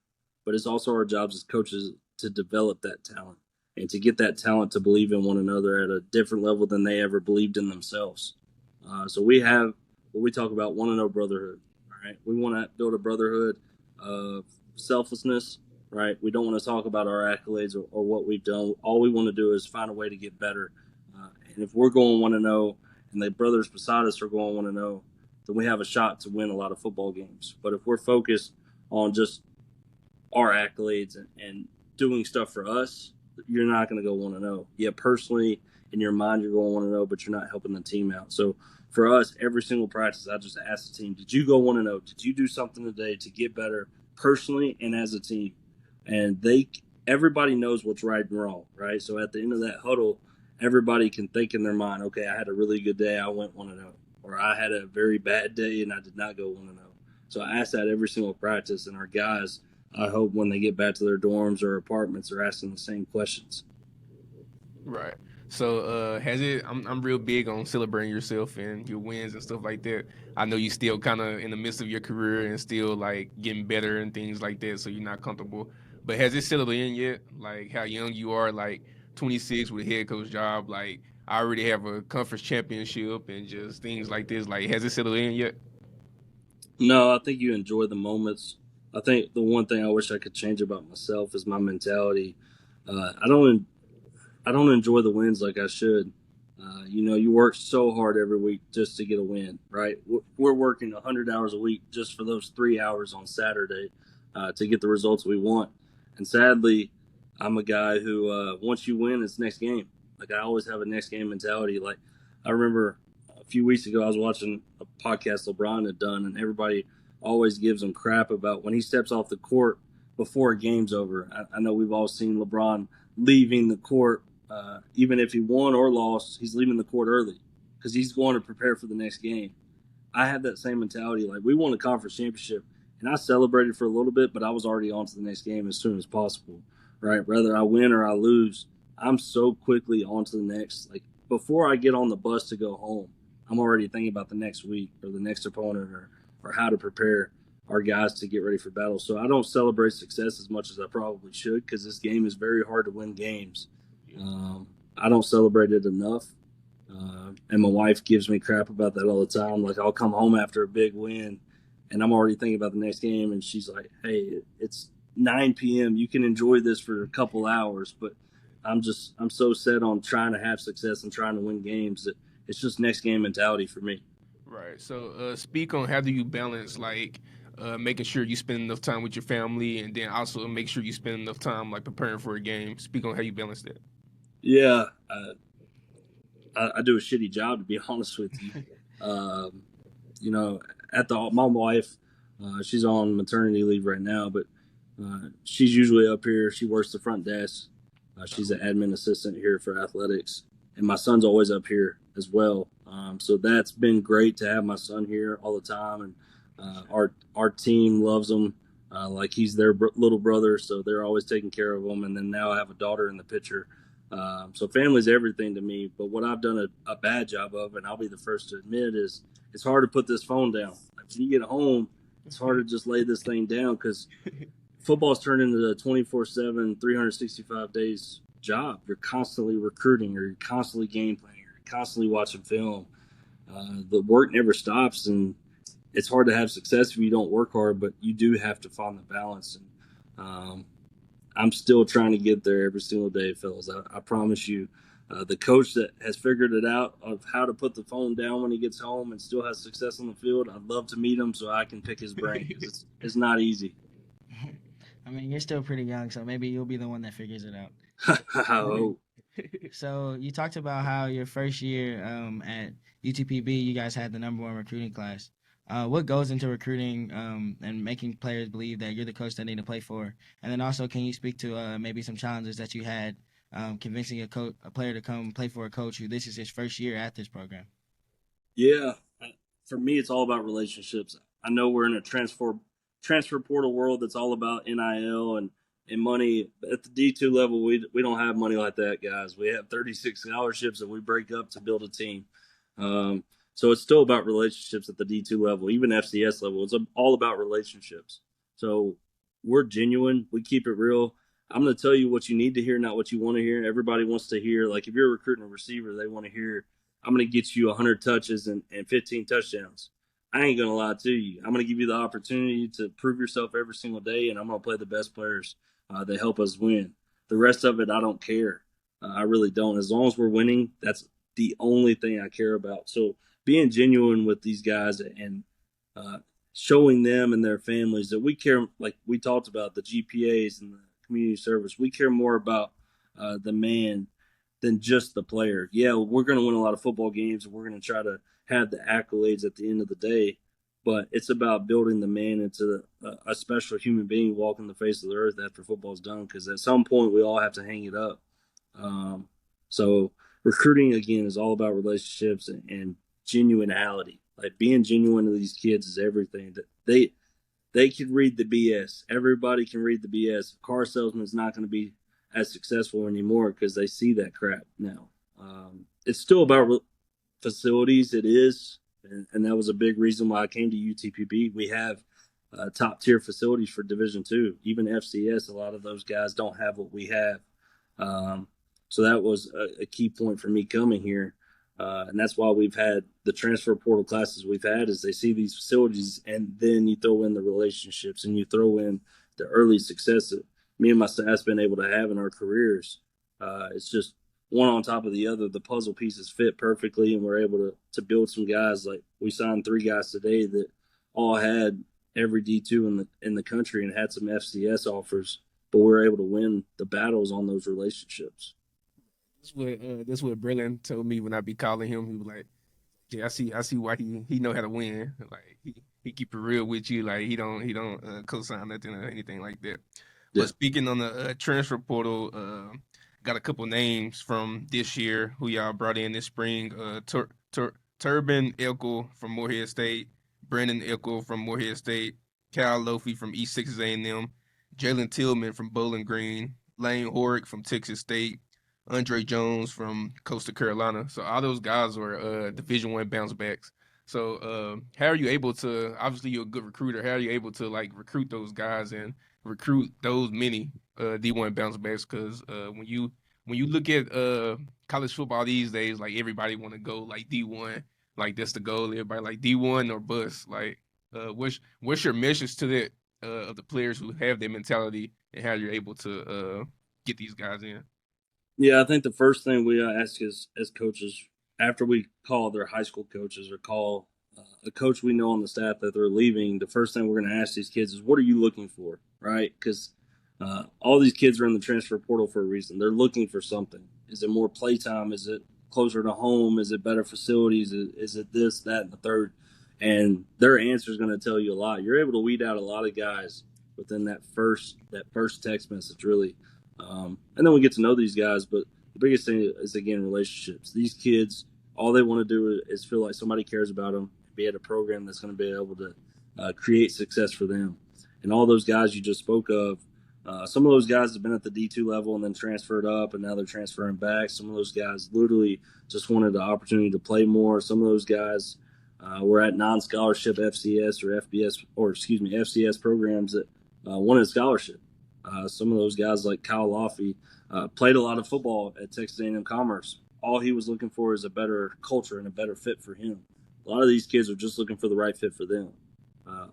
but it's also our jobs as coaches to develop that talent and to get that talent to believe in one another at a different level than they ever believed in themselves. So we have what we talk about, want to know brotherhood. All right, we want to build a brotherhood of selflessness. Right, we don't want to talk about our accolades or what we've done. All we want to do is find a way to get better. And if we're going 1-0, and the brothers beside us are going 1-0, then we have a shot to win a lot of football games. But if we're focused on just our accolades and doing stuff for us, you're not going to go 1-0. Yeah, personally, in your mind, you're going 1-0, but you're not helping the team out. So for us, every single practice, I just ask the team, did you go 1-0? Did you do something today to get better personally and as a team? And everybody knows what's right and wrong, right? So at the end of that huddle, everybody can think in their mind, okay, I had a really good day, I went 1-0. Or I had a very bad day and I did not go 1-0. So I ask that every single practice, and our guys, I hope when they get back to their dorms or apartments, are asking the same questions. Right. So I'm real big on celebrating yourself and your wins and stuff like that. I know you still kind of in the midst of your career and still like getting better and things like that, so you're not comfortable. But has it settled in yet? Like how young you are, like 26 with a head coach job, like I already have a conference championship and just things like this. Like has it settled in yet? No, I think you enjoy the moments. I think the one thing I wish I could change about myself is my mentality. I don't enjoy the wins like I should. You work so hard every week just to get a win, right? We're working 100 hours a week just for those 3 hours on Saturday. to get the results we want. And sadly, I'm a guy who once you win, it's next game. Like I always have a next game mentality. Like I remember a few weeks ago, I was watching a podcast LeBron had done, and everybody always gives him crap about when he steps off the court before a game's over. I know we've all seen LeBron leaving the court, even if he won or lost, he's leaving the court early because he's going to prepare for the next game. I have that same mentality. Like we won a conference championship, and I celebrated for a little bit, but I was already on to the next game as soon as possible, right? Whether I win or I lose, I'm so quickly on to the next. Like before I get on the bus to go home, I'm already thinking about the next week or the next opponent or how to prepare our guys to get ready for battle. So I don't celebrate success as much as I probably should because this game is very hard to win games. I don't celebrate it enough. And my wife gives me crap about that all the time. Like I'll come home after a big win and I'm already thinking about the next game. And she's like, hey, it's 9 p.m. You can enjoy this for a couple hours, but I'm so set on trying to have success and trying to win games that it's just next game mentality for me. Right. So speak on how do you balance like making sure you spend enough time with your family and then also make sure you spend enough time like preparing for a game. Speak on how you balance that. Yeah. I do a shitty job, to be honest with you. You know, my wife, she's on maternity leave right now, but she's usually up here. She works the front desk. She's an admin assistant here for athletics. And my son's always up here as well. So that's been great to have my son here all the time. And our team loves him like he's their little brother. So they're always taking care of him. And then now I have a daughter in the picture. So family's everything to me. But what I've done a bad job of, and I'll be the first to admit, is it's hard to put this phone down. Like when you get home, it's hard to just lay this thing down because football's turned into a 24/7, 365 days job. You're constantly recruiting, or you're constantly game planning, or you're constantly watching film. The work never stops, and it's hard to have success if you don't work hard, but you do have to find the balance. And I'm still trying to get there every single day, fellas. I promise you. The coach that has figured it out of how to put the phone down when he gets home and still has success on the field, I'd love to meet him so I can pick his brain. It's not easy. I mean, you're still pretty young, so maybe you'll be the one that figures it out. I hope. So you talked about how your first year at UTPB, you guys had the #1 recruiting class. What goes into recruiting and making players believe that you're the coach they need to play for? And then also, can you speak to maybe some challenges that you had convincing a player to come play for a coach who this is his first year at this program? Yeah, for me, it's all about relationships. I know we're in a transfer portal world that's all about NIL and money. At the D2 level, we don't have money like that, guys. We have 36 scholarships that we break up to build a team. So it's still about relationships at the D2 level, even FCS level. It's all about relationships. So we're genuine. We keep it real. I'm going to tell you what you need to hear, not what you want to hear. Everybody wants to hear, like if you're recruiting a receiver, they want to hear, I'm going to get you 100 touches and 15 touchdowns. I ain't going to lie to you. I'm going to give you the opportunity to prove yourself every single day, and I'm going to play the best players that help us win. The rest of it, I don't care. I really don't. As long as we're winning, that's the only thing I care about. So being genuine with these guys and showing them and their families that we care, like we talked about, the GPAs and the community service, we care more about the man than just the player. Yeah, we're going to win a lot of football games and we're going to try to have the accolades at the end of the day, but it's about building the man into a special human being walking the face of the earth after football's done, because at some point we all have to hang it up. So recruiting, again, is all about relationships and genuinity. Like being genuine to these kids is everything. That they can read the BS. Everybody can read the BS. A car salesman's not going to be as successful anymore because they see that crap now. It's still about facilities. It is, and that was a big reason why I came to UTPB. We have top tier facilities for Division II. Even FCS, a lot of those guys don't have what we have. So that was a key point for me coming here. And that's why we've had the transfer portal classes we've had, is they see these facilities and then you throw in the relationships and you throw in the early success that me and my staff's been able to have in our careers. It's just one on top of the other. The puzzle pieces fit perfectly, and we're able to build some guys. Like we signed 3 guys today that all had every D2 in the country and had some FCS offers, but we were able to win the battles on those relationships. This what Brilliant told me when I be calling him. He was like, "Yeah, I see why he know how to win. Like he keep it real with you. Like he don't co-sign nothing or anything like that." Yeah. But speaking on the transfer portal, got a couple names from this year who y'all brought in this spring. Turbin Elko from Morehead State, Brandon Elko from Morehead State, Cal Lofi from East Texas A&M, Jalen Tillman from Bowling Green, Lane Horick from Texas State, Andre Jones from Coastal Carolina. So all those guys were Division I bounce backs. So how are you able to? Obviously, you're a good recruiter. How are you able to like recruit those guys and recruit those many D1 bounce backs? Because when you look at college football these days, like everybody want to go like D1, like that's the goal. Everybody like D1 or bust. Like, what's your message to that of the players who have that mentality and how you're able to get these guys in? Yeah, I think the first thing we ask as coaches after we call their high school coaches or call a coach we know on the staff that they're leaving, the first thing we're going to ask these kids is, what are you looking for, right? Because all these kids are in the transfer portal for a reason. They're looking for something. Is it more playtime? Is it closer to home? Is it better facilities? Is it this, that, and the third? And their answer is going to tell you a lot. You're able to weed out a lot of guys within that first text message, really. And then we get to know these guys, but the biggest thing is, again, relationships. These kids, all they want to do is feel like somebody cares about them, be at a program that's going to be able to create success for them. And all those guys you just spoke of, some of those guys have been at the D2 level and then transferred up, and now they're transferring back. Some of those guys literally just wanted the opportunity to play more. Some of those guys were at non-scholarship FCS or FCS programs that wanted a scholarship. Some of those guys like Kyle Lofi played a lot of football at Texas A&M Commerce. All he was looking for is a better culture and a better fit for him. A lot of these kids are just looking for the right fit for them.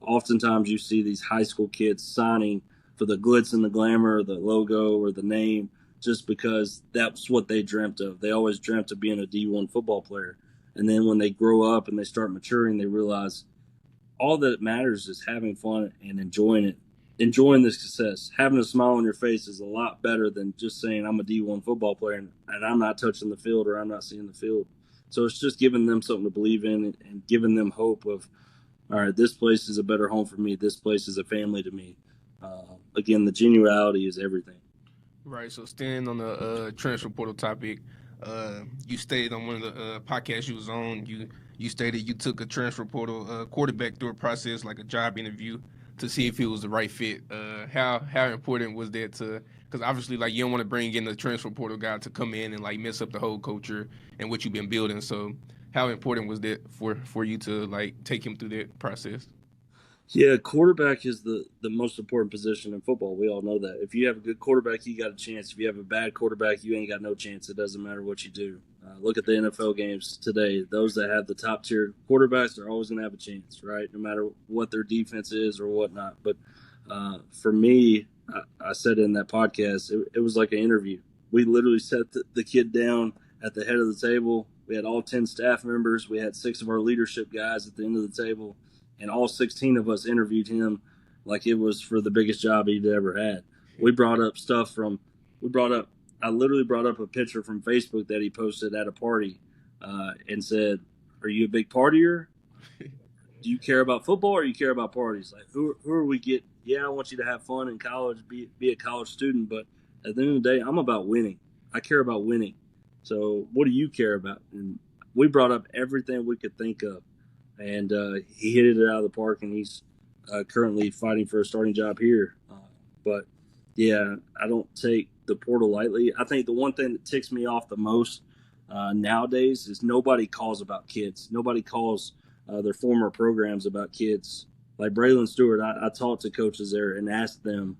Oftentimes you see these high school kids signing for the glitz and the glamour, the logo or the name, just because that's what they dreamt of. They always dreamt of being a D1 football player. And then when they grow up and they start maturing, they realize all that matters is having fun and enjoying it. Enjoying the success, having a smile on your face is a lot better than just saying I'm a D1 football player and I'm not touching the field or I'm not seeing the field. So it's just giving them something to believe in and giving them hope of, all right, this place is a better home for me. This place is a family to me. Again, the genuality is everything. Right. So staying on the transfer portal topic, you stated on one of the podcasts you was on, you stated you took a transfer portal quarterback through a process like a job interview to see if it was the right fit. How important was that because obviously like you don't want to bring in the transfer portal guy to come in and like mess up the whole culture and what you've been building. So how important was that for you to like take him through that process? Yeah, quarterback is the most important position in football. We all know that. If you have a good quarterback, you got a chance. If you have a bad quarterback, you ain't got no chance. It doesn't matter what you do. Look at the NFL games today. Those that have the top tier quarterbacks are always going to have a chance, right? No matter what their defense is or whatnot. But for me, I said in that podcast, it was like an interview. We literally set the kid down at the head of the table. We had all 10 staff members. We had 6 of our leadership guys at the end of the table. And all 16 of us interviewed him like it was for the biggest job he'd ever had. I literally brought up a picture from Facebook that he posted at a party and said, are you a big partier? Do you care about football or you care about parties? Like, who are we getting? Yeah, I want you to have fun in college, be a college student, but at the end of the day, I'm about winning. I care about winning. So what do you care about? And we brought up everything we could think of. And he hit it out of the park, and he's currently fighting for a starting job here. But, yeah, I don't take the portal lightly. I think the one thing that ticks me off the most nowadays is nobody calls about kids. Nobody calls their former programs about kids. Like Braylon Stewart, I talked to coaches there and asked them,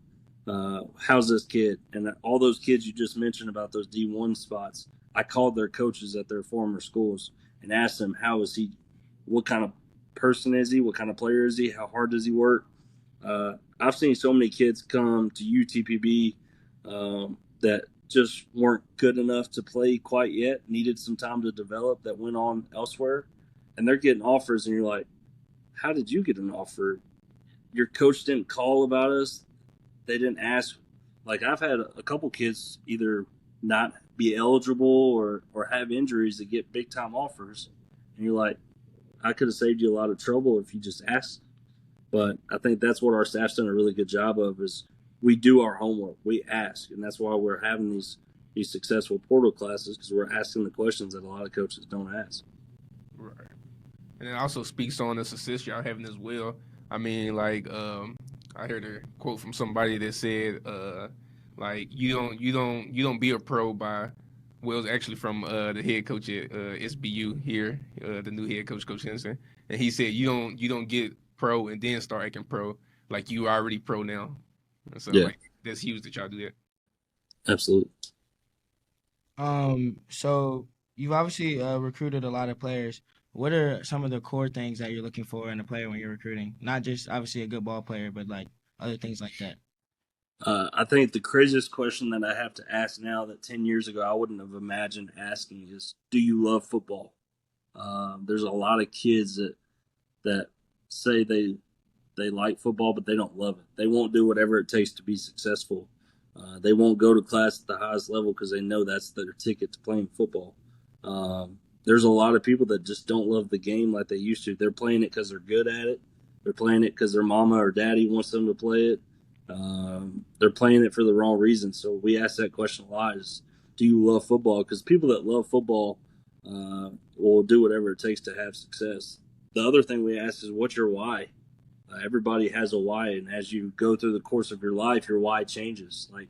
how's this kid? And all those kids you just mentioned about those D1 spots, I called their coaches at their former schools and asked them, how is he? What kind of person is he? What kind of player is he? How hard does he work? I've seen so many kids come to UTPB that just weren't good enough to play quite yet, needed some time to develop, that went on elsewhere. And they're getting offers, and you're like, how did you get an offer? your coach didn't call about us. They didn't ask. Like, I've had a couple kids either not be eligible or have injuries that get big time offers, and you're like, I could have saved you a lot of trouble if you just asked. But I think that's what our staff's done a really good job of, is we do our homework, we ask, and that's why we're having these successful portal classes, because we're asking the questions that a lot of coaches don't ask. Right. And it also speaks on the success y'all having as well. I mean, like, I heard a quote from somebody that said, like, you don't be a pro by, well, it's actually from the head coach at SBU here, the new head coach, Coach Henson, and he said you don't get pro and then start acting pro, like you already pro now. So like, that's huge that y'all do that. Absolutely. So you've obviously recruited a lot of players. What are some of the core things that you're looking for in a player when you're recruiting? Not just obviously a good ball player, but like other things like that. I think the craziest question that I have to ask now that 10 years ago I wouldn't have imagined asking is, do you love football? There's a lot of kids that say they like football, but they don't love it. They won't do whatever it takes to be successful. They won't go to class at the highest level because they know that's their ticket to playing football. There's a lot of people that just don't love the game like they used to. They're playing it because they're good at it. They're playing it because their mama or daddy wants them to play it. They're playing it for the wrong reason. So we ask that question a lot, is, do you love football? Because people that love football will do whatever it takes to have success. The other thing we ask is, what's your why? Everybody has a why, and as you go through the course of your life, your why changes. Like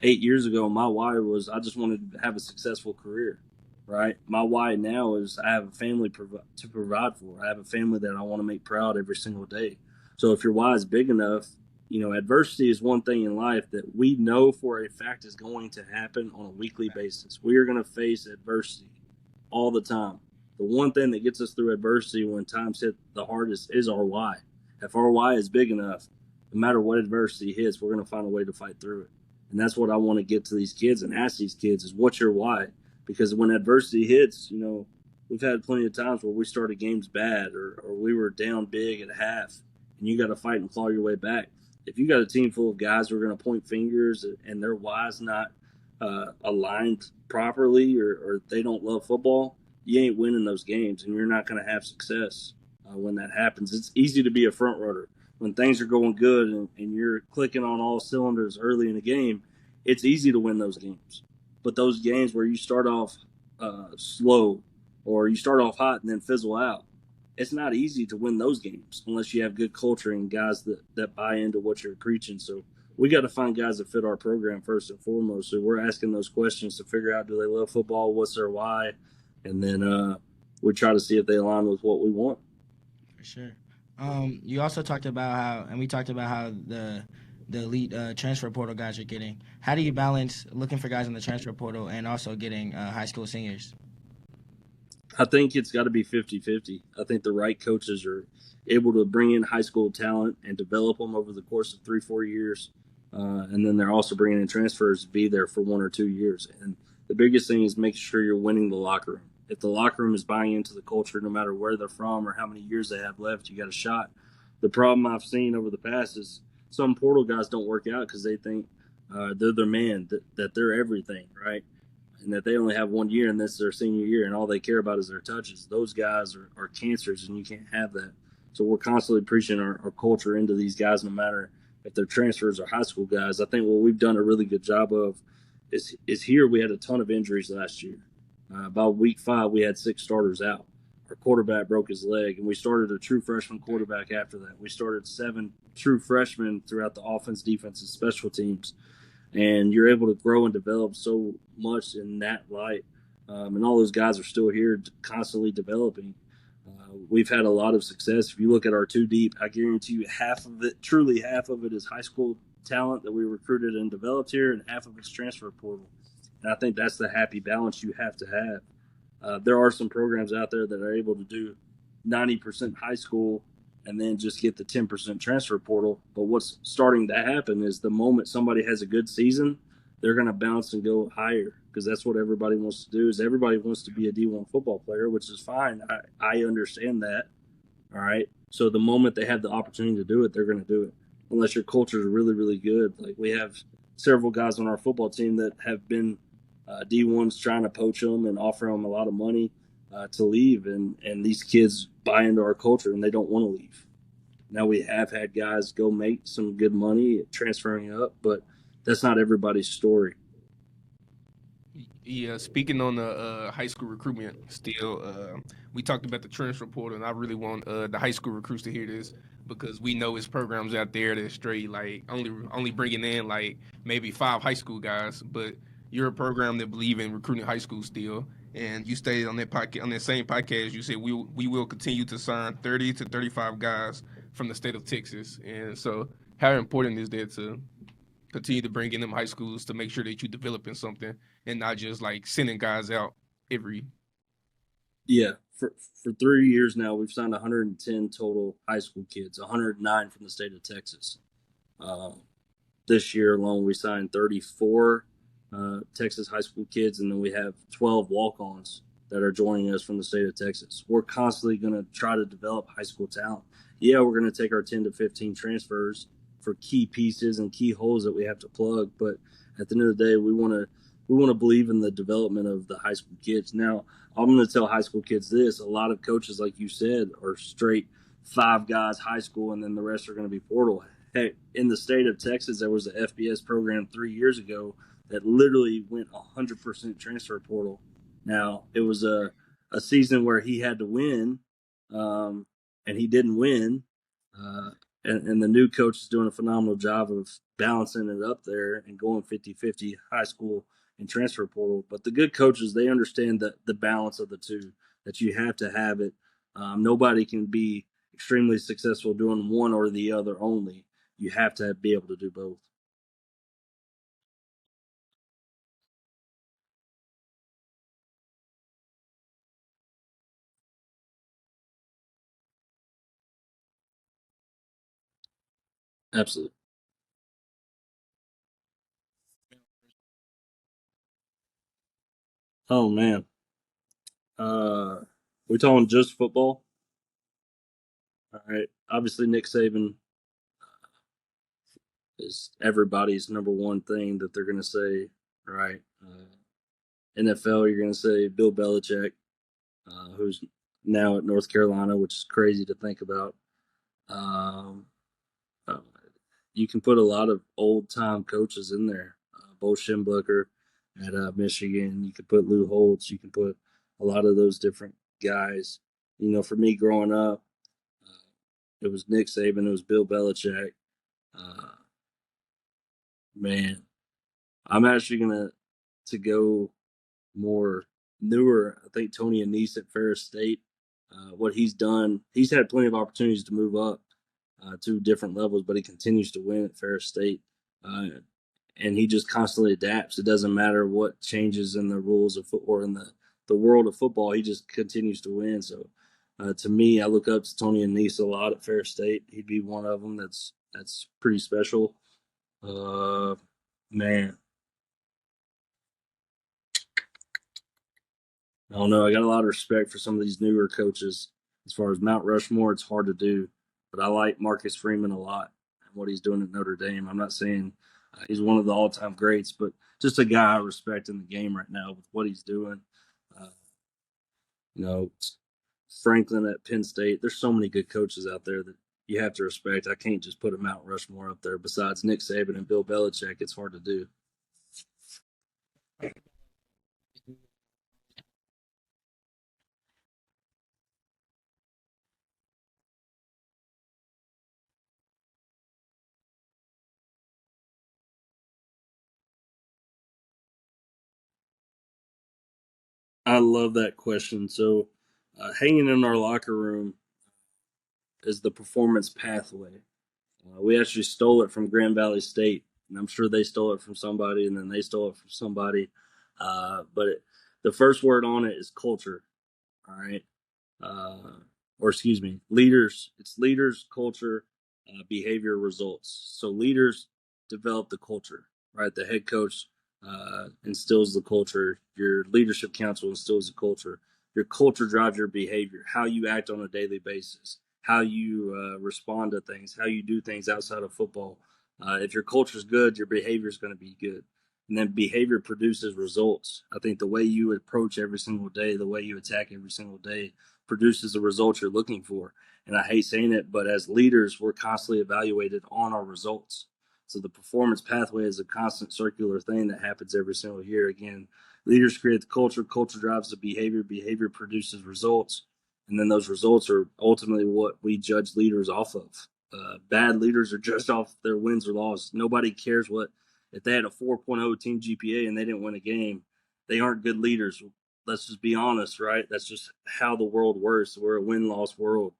8 years ago, my why was I just wanted to have a successful career, right? My why now is I have a family to provide for. I have a family that I want to make proud every single day. So if your why is big enough, adversity is one thing in life that we know for a fact is going to happen on a weekly basis. We are going to face adversity all the time. The one thing that gets us through adversity when times hit the hardest is our why. If our why is big enough, no matter what adversity hits, we're going to find a way to fight through it. And that's what I want to get to these kids and ask these kids is, what's your why? Because when adversity hits, we've had plenty of times where we started games bad or we were down big at half, and you got to fight and claw your way back. If you got a team full of guys who are going to point fingers and their why's not aligned properly or they don't love football, you ain't winning those games, and you're not going to have success. When that happens, it's easy to be a front runner when things are going good and you're clicking on all cylinders early in the game. It's easy to win those games, but those games where you start off slow or you start off hot and then fizzle out, it's not easy to win those games unless you have good culture and guys that buy into what you're preaching. So we got to find guys that fit our program first and foremost. So we're asking those questions to figure out, do they love football, what's their why, and then we try to see if they align with what we want. For sure. You also talked about how the elite transfer portal guys are getting. How do you balance looking for guys in the transfer portal and also getting high school seniors? I think it's got to be 50-50. I think the right coaches are able to bring in high school talent and develop them over the course of 3-4 years. And then they're also bringing in transfers to be there for 1 or 2 years. And the biggest thing is making sure you're winning the locker room. If the locker room is buying into the culture, no matter where they're from or how many years they have left, you got a shot. The problem I've seen over the past is some portal guys don't work out because they think they're their man, that they're everything, right? And that they only have 1 year and this is their senior year and all they care about is their touches. Those guys are cancers, and you can't have that. So we're constantly preaching our culture into these guys, no matter if they're transfers or high school guys. I think what we've done a really good job of is here we had a ton of injuries last year. By week 5, we had 6 starters out. Our quarterback broke his leg, and we started a true freshman quarterback after that. We started 7 true freshmen throughout the offense, defense, and special teams. And you're able to grow and develop so much in that light. And all those guys are still here constantly developing. We've had a lot of success. If you look at our 2 deep, I guarantee you truly half of it is high school talent that we recruited and developed here, and half of it's transfer portal. And I think that's the happy balance you have to have. There are some programs out there that are able to do 90% high school and then just get the 10% transfer portal. But what's starting to happen is the moment somebody has a good season, they're going to bounce and go higher, because that's what everybody wants to do. Is everybody wants to be a D1 football player, which is fine. I understand that. All right. So the moment they have the opportunity to do it, they're going to do it. Unless your culture is really, really good. Like we have several guys on our football team that have been D1s trying to poach them and offer them a lot of money to leave. And these kids buy into our culture and they don't want to leave. Now we have had guys go make some good money transferring up, but that's not everybody's story. Yeah, speaking on the high school recruitment, still, we talked about the transfer portal, and I really want the high school recruits to hear this because we know it's programs out there that straight like only bringing in like maybe 5 high school guys, but you're a program that believe in recruiting high school still, and you stated on that podcast on that same podcast, you said we will continue to sign 30 to 35 guys from the state of Texas, and so how important is that to continue to bring in them high schools to make sure that you're developing something and not just like sending guys out every. Yeah, for 3 years now, we've signed 110 total high school kids, 109 from the state of Texas. Uh, this year alone, we signed 34 Texas high school kids, and then we have 12 walk-ons that are joining us from the state of Texas. We're constantly going to try to develop high school talent. Yeah, we're going to take our 10 to 15 transfers for key pieces and key holes that we have to plug, but at the end of the day, we want to believe in the development of the high school kids. Now, I'm going to tell high school kids this: a lot of coaches, like you said, are straight 5 guys high school, and then the rest are going to be portal. Hey, in the state of Texas, there was an FBS program 3 years ago that literally went 100% transfer portal. Now, it was a season where he had to win, and he didn't win. Uh, and the new coach is doing a phenomenal job of balancing it up there and going 50-50 high school and transfer portal. But the good coaches, they understand the balance of the two, that you have to have it. Nobody can be extremely successful doing one or the other only. You have to be able to do both. Absolutely. Oh man, we're talking just football. All right. Obviously, Nick Saban is everybody's number one thing that they're going to say. Right. NFL, you're going to say Bill Belichick, who's now at North Carolina, which is crazy to think about. Um, uh, you can put a lot of old time coaches in there. Bo Schemblucher at Michigan. You can put Lou Holtz. You can put a lot of those different guys. You know, for me growing up, it was Nick Saban. It was Bill Belichick. Uh, man, I'm actually gonna go more newer. I think Tony Annese at Ferris State. What he's done, he's had plenty of opportunities to move up to different levels, but he continues to win at Ferris State. And he just constantly adapts. It doesn't matter what changes in the rules of football or in the world of football. He just continues to win. So, to me, I look up to Tony Annese a lot at Ferris State. He'd be one of them. That's pretty special. Uh, man, I don't know. I got a lot of respect for some of these newer coaches. As far as Mount Rushmore, it's hard to do, but I like Marcus Freeman a lot and what he's doing at Notre Dame. I'm not saying he's one of the all-time greats, but just a guy I respect in the game right now with what he's doing. Uh, you know, Franklin at Penn State. There's so many good coaches out there that you have to respect. I can't just put a Mount Rushmore up there. Besides Nick Saban and Bill Belichick, it's hard to do. I love that question. So, hanging in our locker room is the performance pathway. We actually stole it from Grand Valley State, and I'm sure they stole it from somebody, and then they stole it from somebody. But the first word on it is culture. All right, or excuse me, leaders. It's leaders, culture, behavior, results. So leaders develop the culture, right? The head coach instills the culture. Your leadership council instills the culture. Your culture drives your behavior, how you act on a daily basis. how you respond to things, how you do things outside of football. If your culture is good, your behavior is going to be good. And then behavior produces results. I think the way you approach every single day, the way you attack every single day produces the results you're looking for. And I hate saying it, but as leaders, we're constantly evaluated on our results. So the performance pathway is a constant circular thing that happens every single year. Again, leaders create the culture, culture drives the behavior, behavior produces results, and then those results are ultimately what we judge leaders off of. Bad leaders are judged off their wins or losses. Nobody cares what if they had a 4.0 team GPA and they didn't win a game, they aren't good leaders. Let's just be honest, right? That's just how the world works. We're a win-loss world.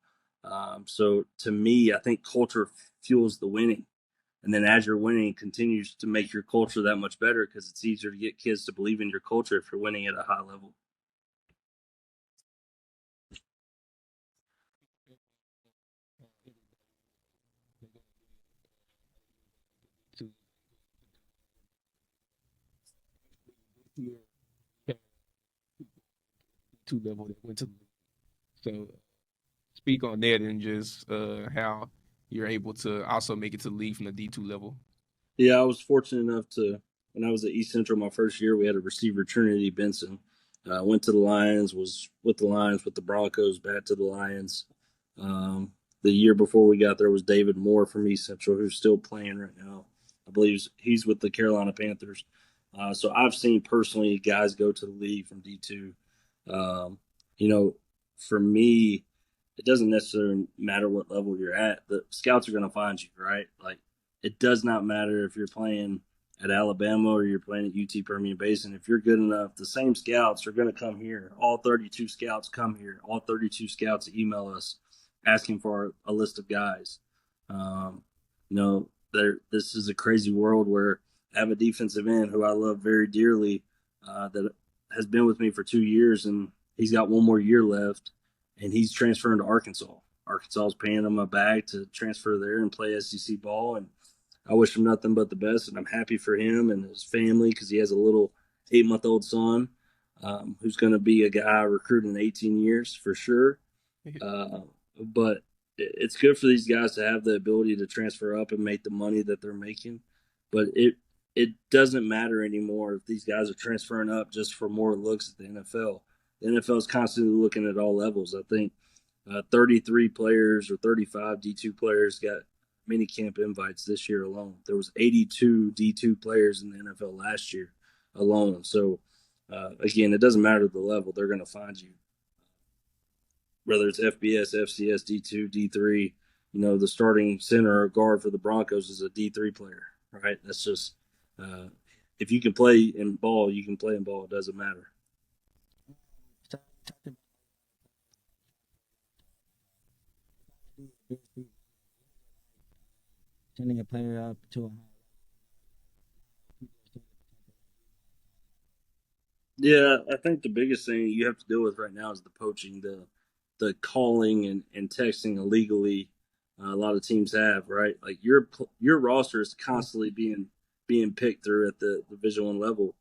So to me, I think culture fuels the winning. And then as you're winning, it continues to make your culture that much better because it's easier to get kids to believe in your culture if you're winning at a high level. Two level that went to. So speak on that and just how you're able to also make it to the league from the D2 level. Yeah, I was fortunate enough to, when I was at East Central my first year, we had a receiver, Trinity Benson. Went to the Lions, was with the Lions, with the Broncos, back to the Lions. The year before we got there was David Moore from East Central, who's still playing right now. I believe he's with the Carolina Panthers. So I've seen personally guys go to the league from D2. You know, for me, it doesn't necessarily matter what level you're at. The scouts are going to find you, right? Like, it does not matter if you're playing at Alabama or you're playing at UT Permian Basin. If you're good enough, the same scouts are going to come here. All 32 scouts come here. All 32 scouts email us asking for a list of guys. You know, this is a crazy world where I have a defensive end who I love very dearly that has been with me for 2 years, and he's got one more year left, and he's transferring to Arkansas. Arkansas is paying him a bag to transfer there and play SEC ball, and I wish him nothing but the best, and I'm happy for him and his family because he has a little 8-month-old son who's going to be a guy recruited in 18 years for sure. But it's good for these guys to have the ability to transfer up and make the money that they're making. But it doesn't matter anymore if these guys are transferring up just for more looks at the NFL. The NFL is constantly looking at all levels. I think 33 players or 35 D2 players got minicamp invites this year alone. There was 82 D2 players in the NFL last year alone. So, again, it doesn't matter the level. They're going to find you. Whether it's FBS, FCS, D2, D3, you know, the starting center or guard for the Broncos is a D3 player, right? That's just if you can play in ball, you can play in ball. It doesn't matter. Sending a player up to a Yeah, I think the biggest thing you have to deal with right now is the poaching, the calling and texting illegally. A lot of teams have, right? Like your roster is constantly being picked through at the Division I level,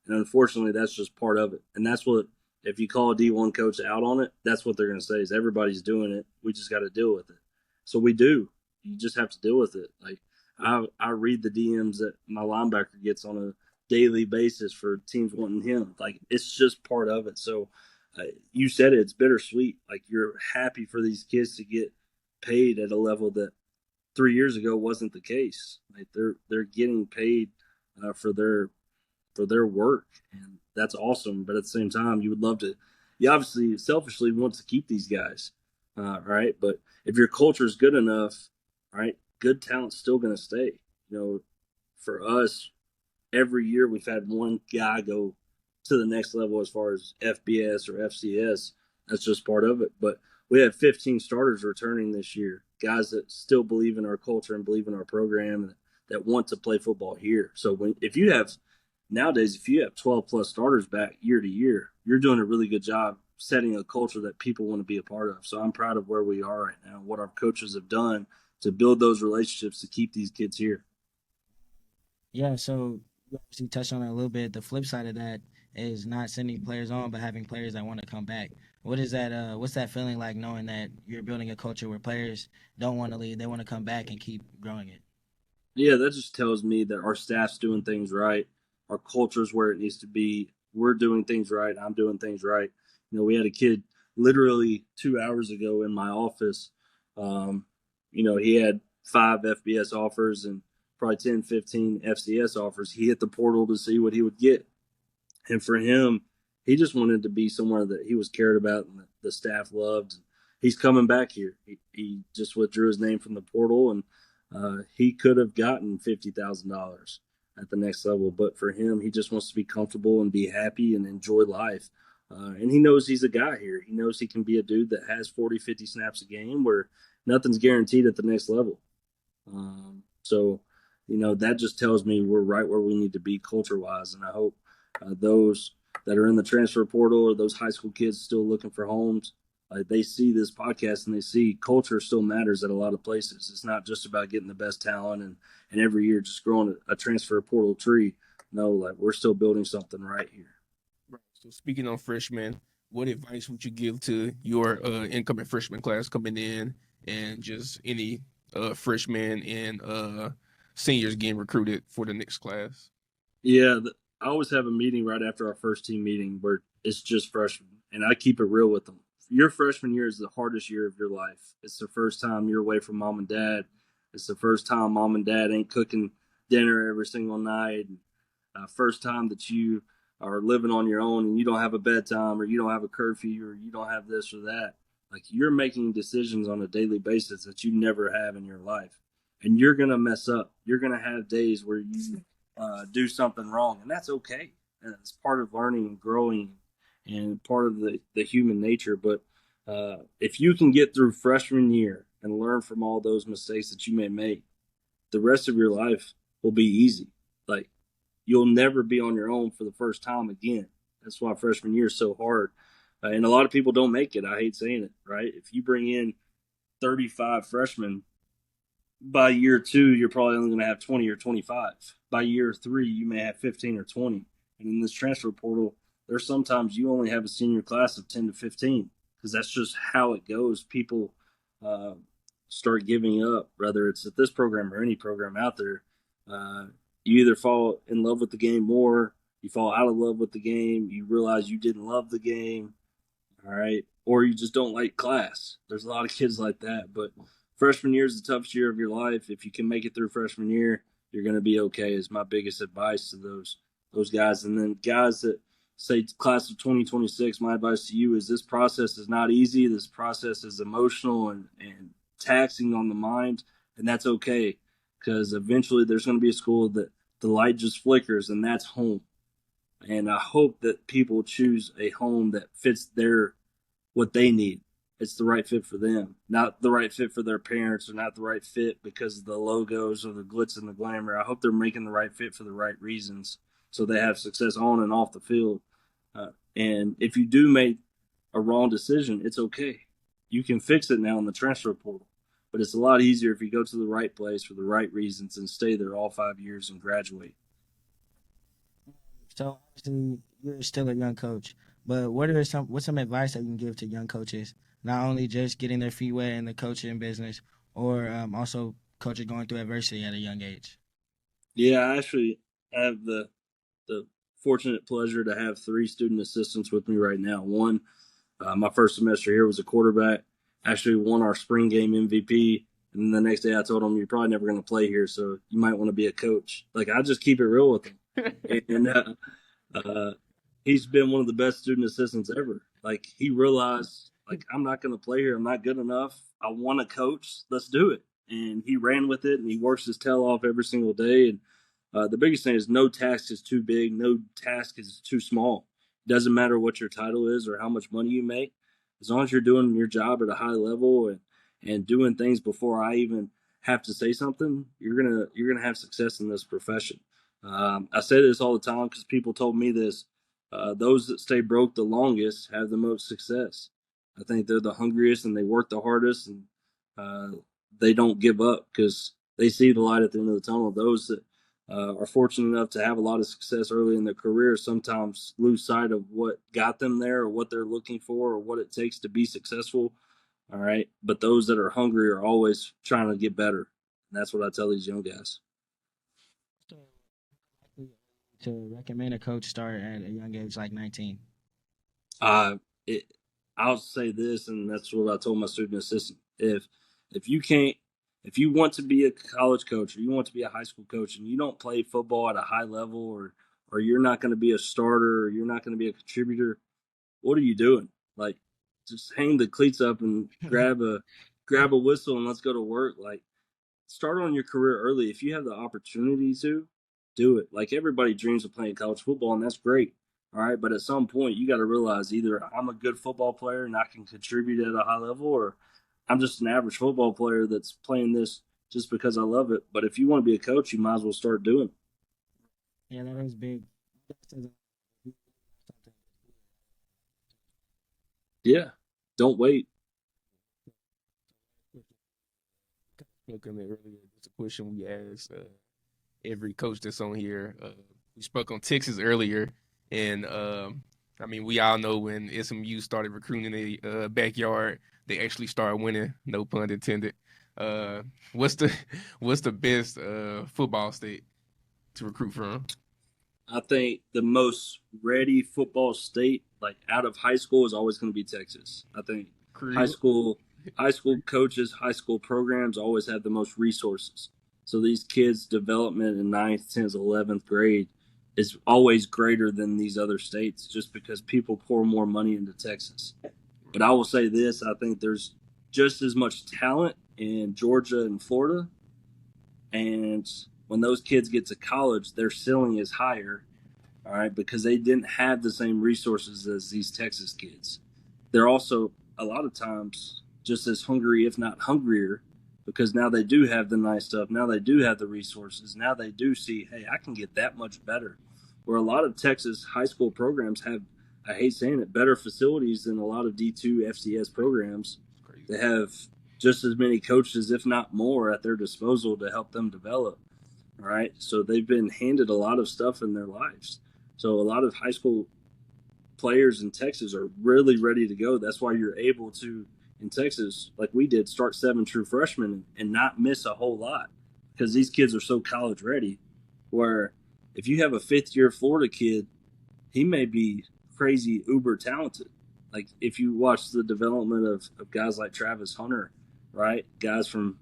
and unfortunately, that's just part of it. And that's what, if you call a D1 coach out on it, that's what they're going to say is everybody's doing it. We just got to deal with it. So we do. You just have to deal with it. Like I read the DMs that my linebacker gets on a daily basis for teams wanting him. Like, it's just part of it. So you said it, it's bittersweet. Like, you're happy for these kids to get paid at a level that 3 years ago wasn't the case. Like, they're getting paid for their work, and that's awesome. But at the same time, you would love to. You obviously selfishly want to keep these guys, right? But if your culture is good enough, right, good talent's still going to stay. You know, for us, every year we've had one guy go to the next level as far as FBS or FCS. That's just part of it. But we had 15 starters returning this year, guys that still believe in our culture and believe in our program that want to play football here. So if you have 12 plus starters back year to year, you're doing a really good job setting a culture that people want to be a part of. So I'm proud of where we are right now, what our coaches have done to build those relationships to keep these kids here. Yeah, so you obviously touched on it a little bit. The flip side of that is not sending players on, but having players that want to come back. What is that? What's that feeling like knowing that you're building a culture where players don't want to leave, they want to come back and keep growing it? Yeah, that just tells me that our staff's doing things right. Our culture's where it needs to be. We're doing things right. I'm doing things right. We had a kid literally 2 hours ago in my office. Um, he had 5 FBS offers and probably 10, 15 FCS offers. He hit the portal to see what he would get. And for him, he just wanted to be somewhere that he was cared about and the staff loved. He's coming back here. He just withdrew his name from the portal, and he could have gotten $50,000 at the next level. But for him, he just wants to be comfortable and be happy and enjoy life. And he knows he's a guy here. He knows he can be a dude that has 40, 50 snaps a game where nothing's guaranteed at the next level. So, that just tells me we're right where we need to be culture-wise. And I hope those that are in the transfer portal or those high school kids still looking for homes, they see this podcast and they see culture still matters at a lot of places. It's not just about getting the best talent and every year just growing a transfer portal tree. No, we're still building something right here. Right. So speaking on freshmen, what advice would you give to your incoming freshman class coming in and just any freshmen and seniors getting recruited for the next class? Yeah, I always have a meeting right after our first team meeting where it's just freshmen, and I keep it real with them. Your freshman year is the hardest year of your life. It's the first time you're away from mom and dad. It's the first time mom and dad ain't cooking dinner every single night. First time that you are living on your own and you don't have a bedtime or you don't have a curfew or you don't have this or that. Like, you're making decisions on a daily basis that you never have in your life. And you're going to mess up. You're going to have days where you do something wrong, and that's okay. And it's part of learning and growing and part of the human nature. But if you can get through freshman year and learn from all those mistakes that you may make, the rest of your life will be easy. Like, you'll never be on your own for the first time again. That's why freshman year is so hard. And a lot of people don't make it. I hate saying it, right? If you bring in 35 freshmen, by year 2, you're probably only going to have 20 or 25. By year 3, you may have 15 or 20. And in this transfer portal, there's sometimes you only have a senior class of 10 to 15 because that's just how it goes. People start giving up, whether it's at this program or any program out there. You either fall in love with the game more, you fall out of love with the game, you realize you didn't love the game, all right, or you just don't like class. There's a lot of kids like that, but freshman year is the toughest year of your life. If you can make it through freshman year, you're going to be okay, is my biggest advice to those guys. And then guys that say class of 2026, my advice to you is this process is not easy. This process is emotional and taxing on the mind, and that's okay because eventually there's going to be a school that the light just flickers, and that's home. And I hope that people choose a home that fits what they need. It's the right fit for them, not the right fit for their parents, or not the right fit because of the logos or the glitz and the glamour. I hope they're making the right fit for the right reasons so they have success on and off the field. And if you do make a wrong decision, it's okay. You can fix it now in the transfer portal. But it's a lot easier if you go to the right place for the right reasons and stay there all 5 years and graduate. So obviously you're still a young coach, but what's some advice that you can give to young coaches, not only just getting their feet wet in the coaching business, or also coaches going through adversity at a young age? Yeah, I actually have the fortunate pleasure to have 3 student assistants with me right now. One, my first semester here, was a quarterback, actually won our spring game MVP. And then the next day I told him, you're probably never going to play here, so you might want to be a coach. Like, I just keep it real with him. And he's been one of the best student assistants ever. Like, he realized, like, I'm not going to play here. I'm not good enough. I want to coach. Let's do it. And he ran with it, and he works his tail off every single day. And the biggest thing is no task is too big. No task is too small. It doesn't matter what your title is or how much money you make. As long as you're doing your job at a high level and doing things before I even have to say something, you're gonna have success in this profession. I say this all the time because people told me this. Those that stay broke the longest have the most success. I think they're the hungriest and they work the hardest, and they don't give up because they see the light at the end of the tunnel. Those that are fortunate enough to have a lot of success early in their career sometimes lose sight of what got them there or what they're looking for or what it takes to be successful. All right. But those that are hungry are always trying to get better. And that's what I tell these young guys. To recommend a coach start at a young age like 19? I'll say this, and that's what I told my student assistant. If you want to be a college coach or you want to be a high school coach and you don't play football at a high level or you're not going to be a starter or you're not going to be a contributor, what are you doing? Like, just hang the cleats up and grab a whistle and let's go to work. Like, start on your career early. If you have the opportunity to, do it. Like, everybody dreams of playing college football, and that's great. All right. But at some point, you got to realize either I'm a good football player and I can contribute at a high level, or I'm just an average football player that's playing this just because I love it. But if you want to be a coach, you might as well start doing it. Yeah, that is big. Yeah. Don't wait. Spoken earlier, it's a question we asked every coach that's on here. We spoke on Texas earlier, and I mean, we all know when SMU started recruiting in the backyard, they actually started winning. No pun intended. What's the best football state to recruit from? I think the most ready football state, like out of high school, is always going to be Texas. I think high school coaches, high school programs always have the most resources. So these kids' development in 9th, 10th, 11th grade is always greater than these other states just because people pour more money into Texas. But I will say this, I think there's just as much talent in Georgia and Florida. And when those kids get to college, their ceiling is higher, all right, because they didn't have the same resources as these Texas kids. They're also a lot of times just as hungry, if not hungrier, because now they do have the nice stuff. Now they do have the resources. Now they do see, hey, I can get that much better. Where a lot of Texas high school programs have, I hate saying it, better facilities than a lot of D2 FCS programs. They have just as many coaches, if not more, at their disposal to help them develop. All right. So they've been handed a lot of stuff in their lives. So a lot of high school players in Texas are really ready to go. That's why you're able to, in Texas, like we did, start 7 true freshmen and not miss a whole lot because these kids are so college ready. Where if you have a 5th-year Florida kid, he may be crazy uber talented. Like if you watch the development of guys like Travis Hunter, right? Guys from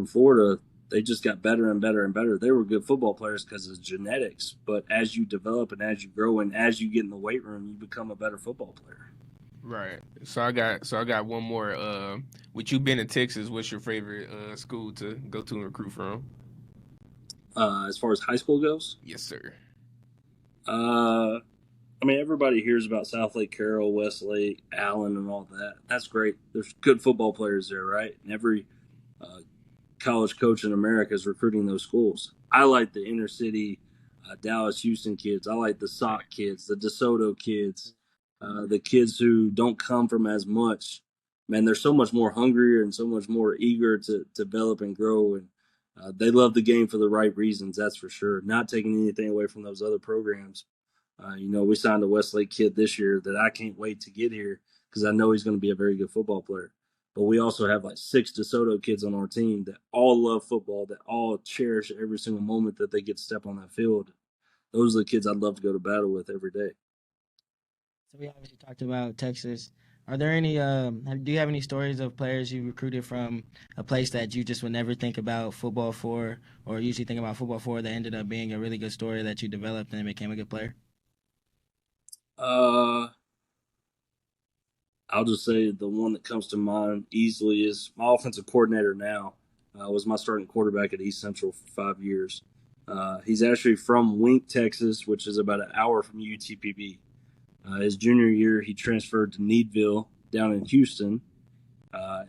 Florida, they just got better and better and better. They were good football players because of genetics. But as you develop and as you grow and as you get in the weight room, you become a better football player. Right. So I got one more. With you being in Texas, what's your favorite school to go to and recruit from? As far as high school goes? Yes, sir. I mean, everybody hears about South Lake Carroll, Westlake, Allen, and all that. That's great. There's good football players there, right? And every college coach in America is recruiting those schools. I like the inner city Dallas, Houston kids. I like the SOC kids, the DeSoto kids, the kids who don't come from as much. Man, they're so much more hungrier and so much more eager to develop and grow. And they love the game for the right reasons, that's for sure. Not taking anything away from those other programs. We signed a Westlake kid this year that I can't wait to get here because I know he's going to be a very good football player. But we also have like 6 DeSoto kids on our team that all love football, that all cherish every single moment that they get to step on that field. Those are the kids I'd love to go to battle with every day. So we obviously talked about Texas. Are there any? Do you have any stories of players you recruited from a place that you just would never think about football for, or usually think about football for, that ended up being a really good story that you developed and became a good player? I'll just say the one that comes to mind easily is my offensive coordinator now. Was my starting quarterback at East Central for 5 years. He's actually from Wink, Texas, which is about an hour from UTPB. His junior year, he transferred to Needville down in Houston.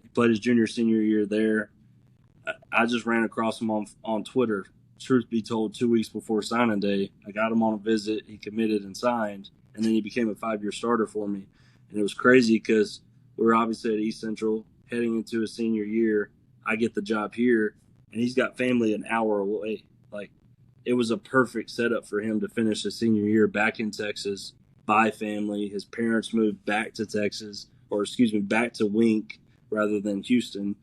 He played his junior, senior year there. I just ran across him on Twitter. Truth be told, 2 weeks before signing day, I got him on a visit. He committed and signed, and then he became a 5-year starter for me. And it was crazy because we were obviously at East Central heading into his senior year. I get the job here, and he's got family an hour away. Like, it was a perfect setup for him to finish his senior year back in Texas, by family. His parents moved back to Texas, or excuse me, back to Wink rather than Houston.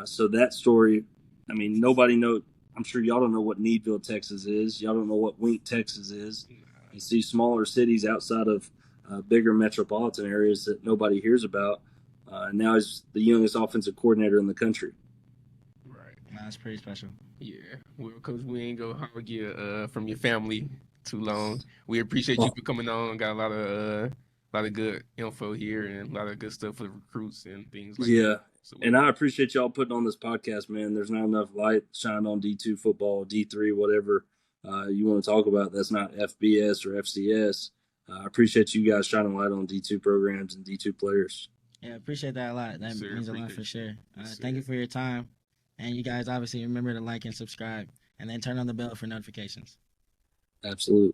So that story, I mean, nobody know. I'm sure y'all don't know what Needville, Texas is. Y'all don't know what Wink, Texas is. You see smaller cities outside of bigger metropolitan areas that nobody hears about. Now he's the youngest offensive coordinator in the country. Right. That's pretty special. Yeah. Well, Coach, we ain't gonna hog you from your family too long. We appreciate you for coming on. Got a lot of good info here and a lot of good stuff for recruits and things like that. So and I appreciate y'all putting on this podcast, man. There's not enough light shined on D2 football, D3, whatever you want to talk about. That's not FBS or FCS. I appreciate you guys shining light on D2 programs and D2 players. Yeah, appreciate that a lot. That means a lot for sure. Yes, thank you for your time. And you guys obviously remember to like and subscribe and then turn on the bell for notifications. Absolutely.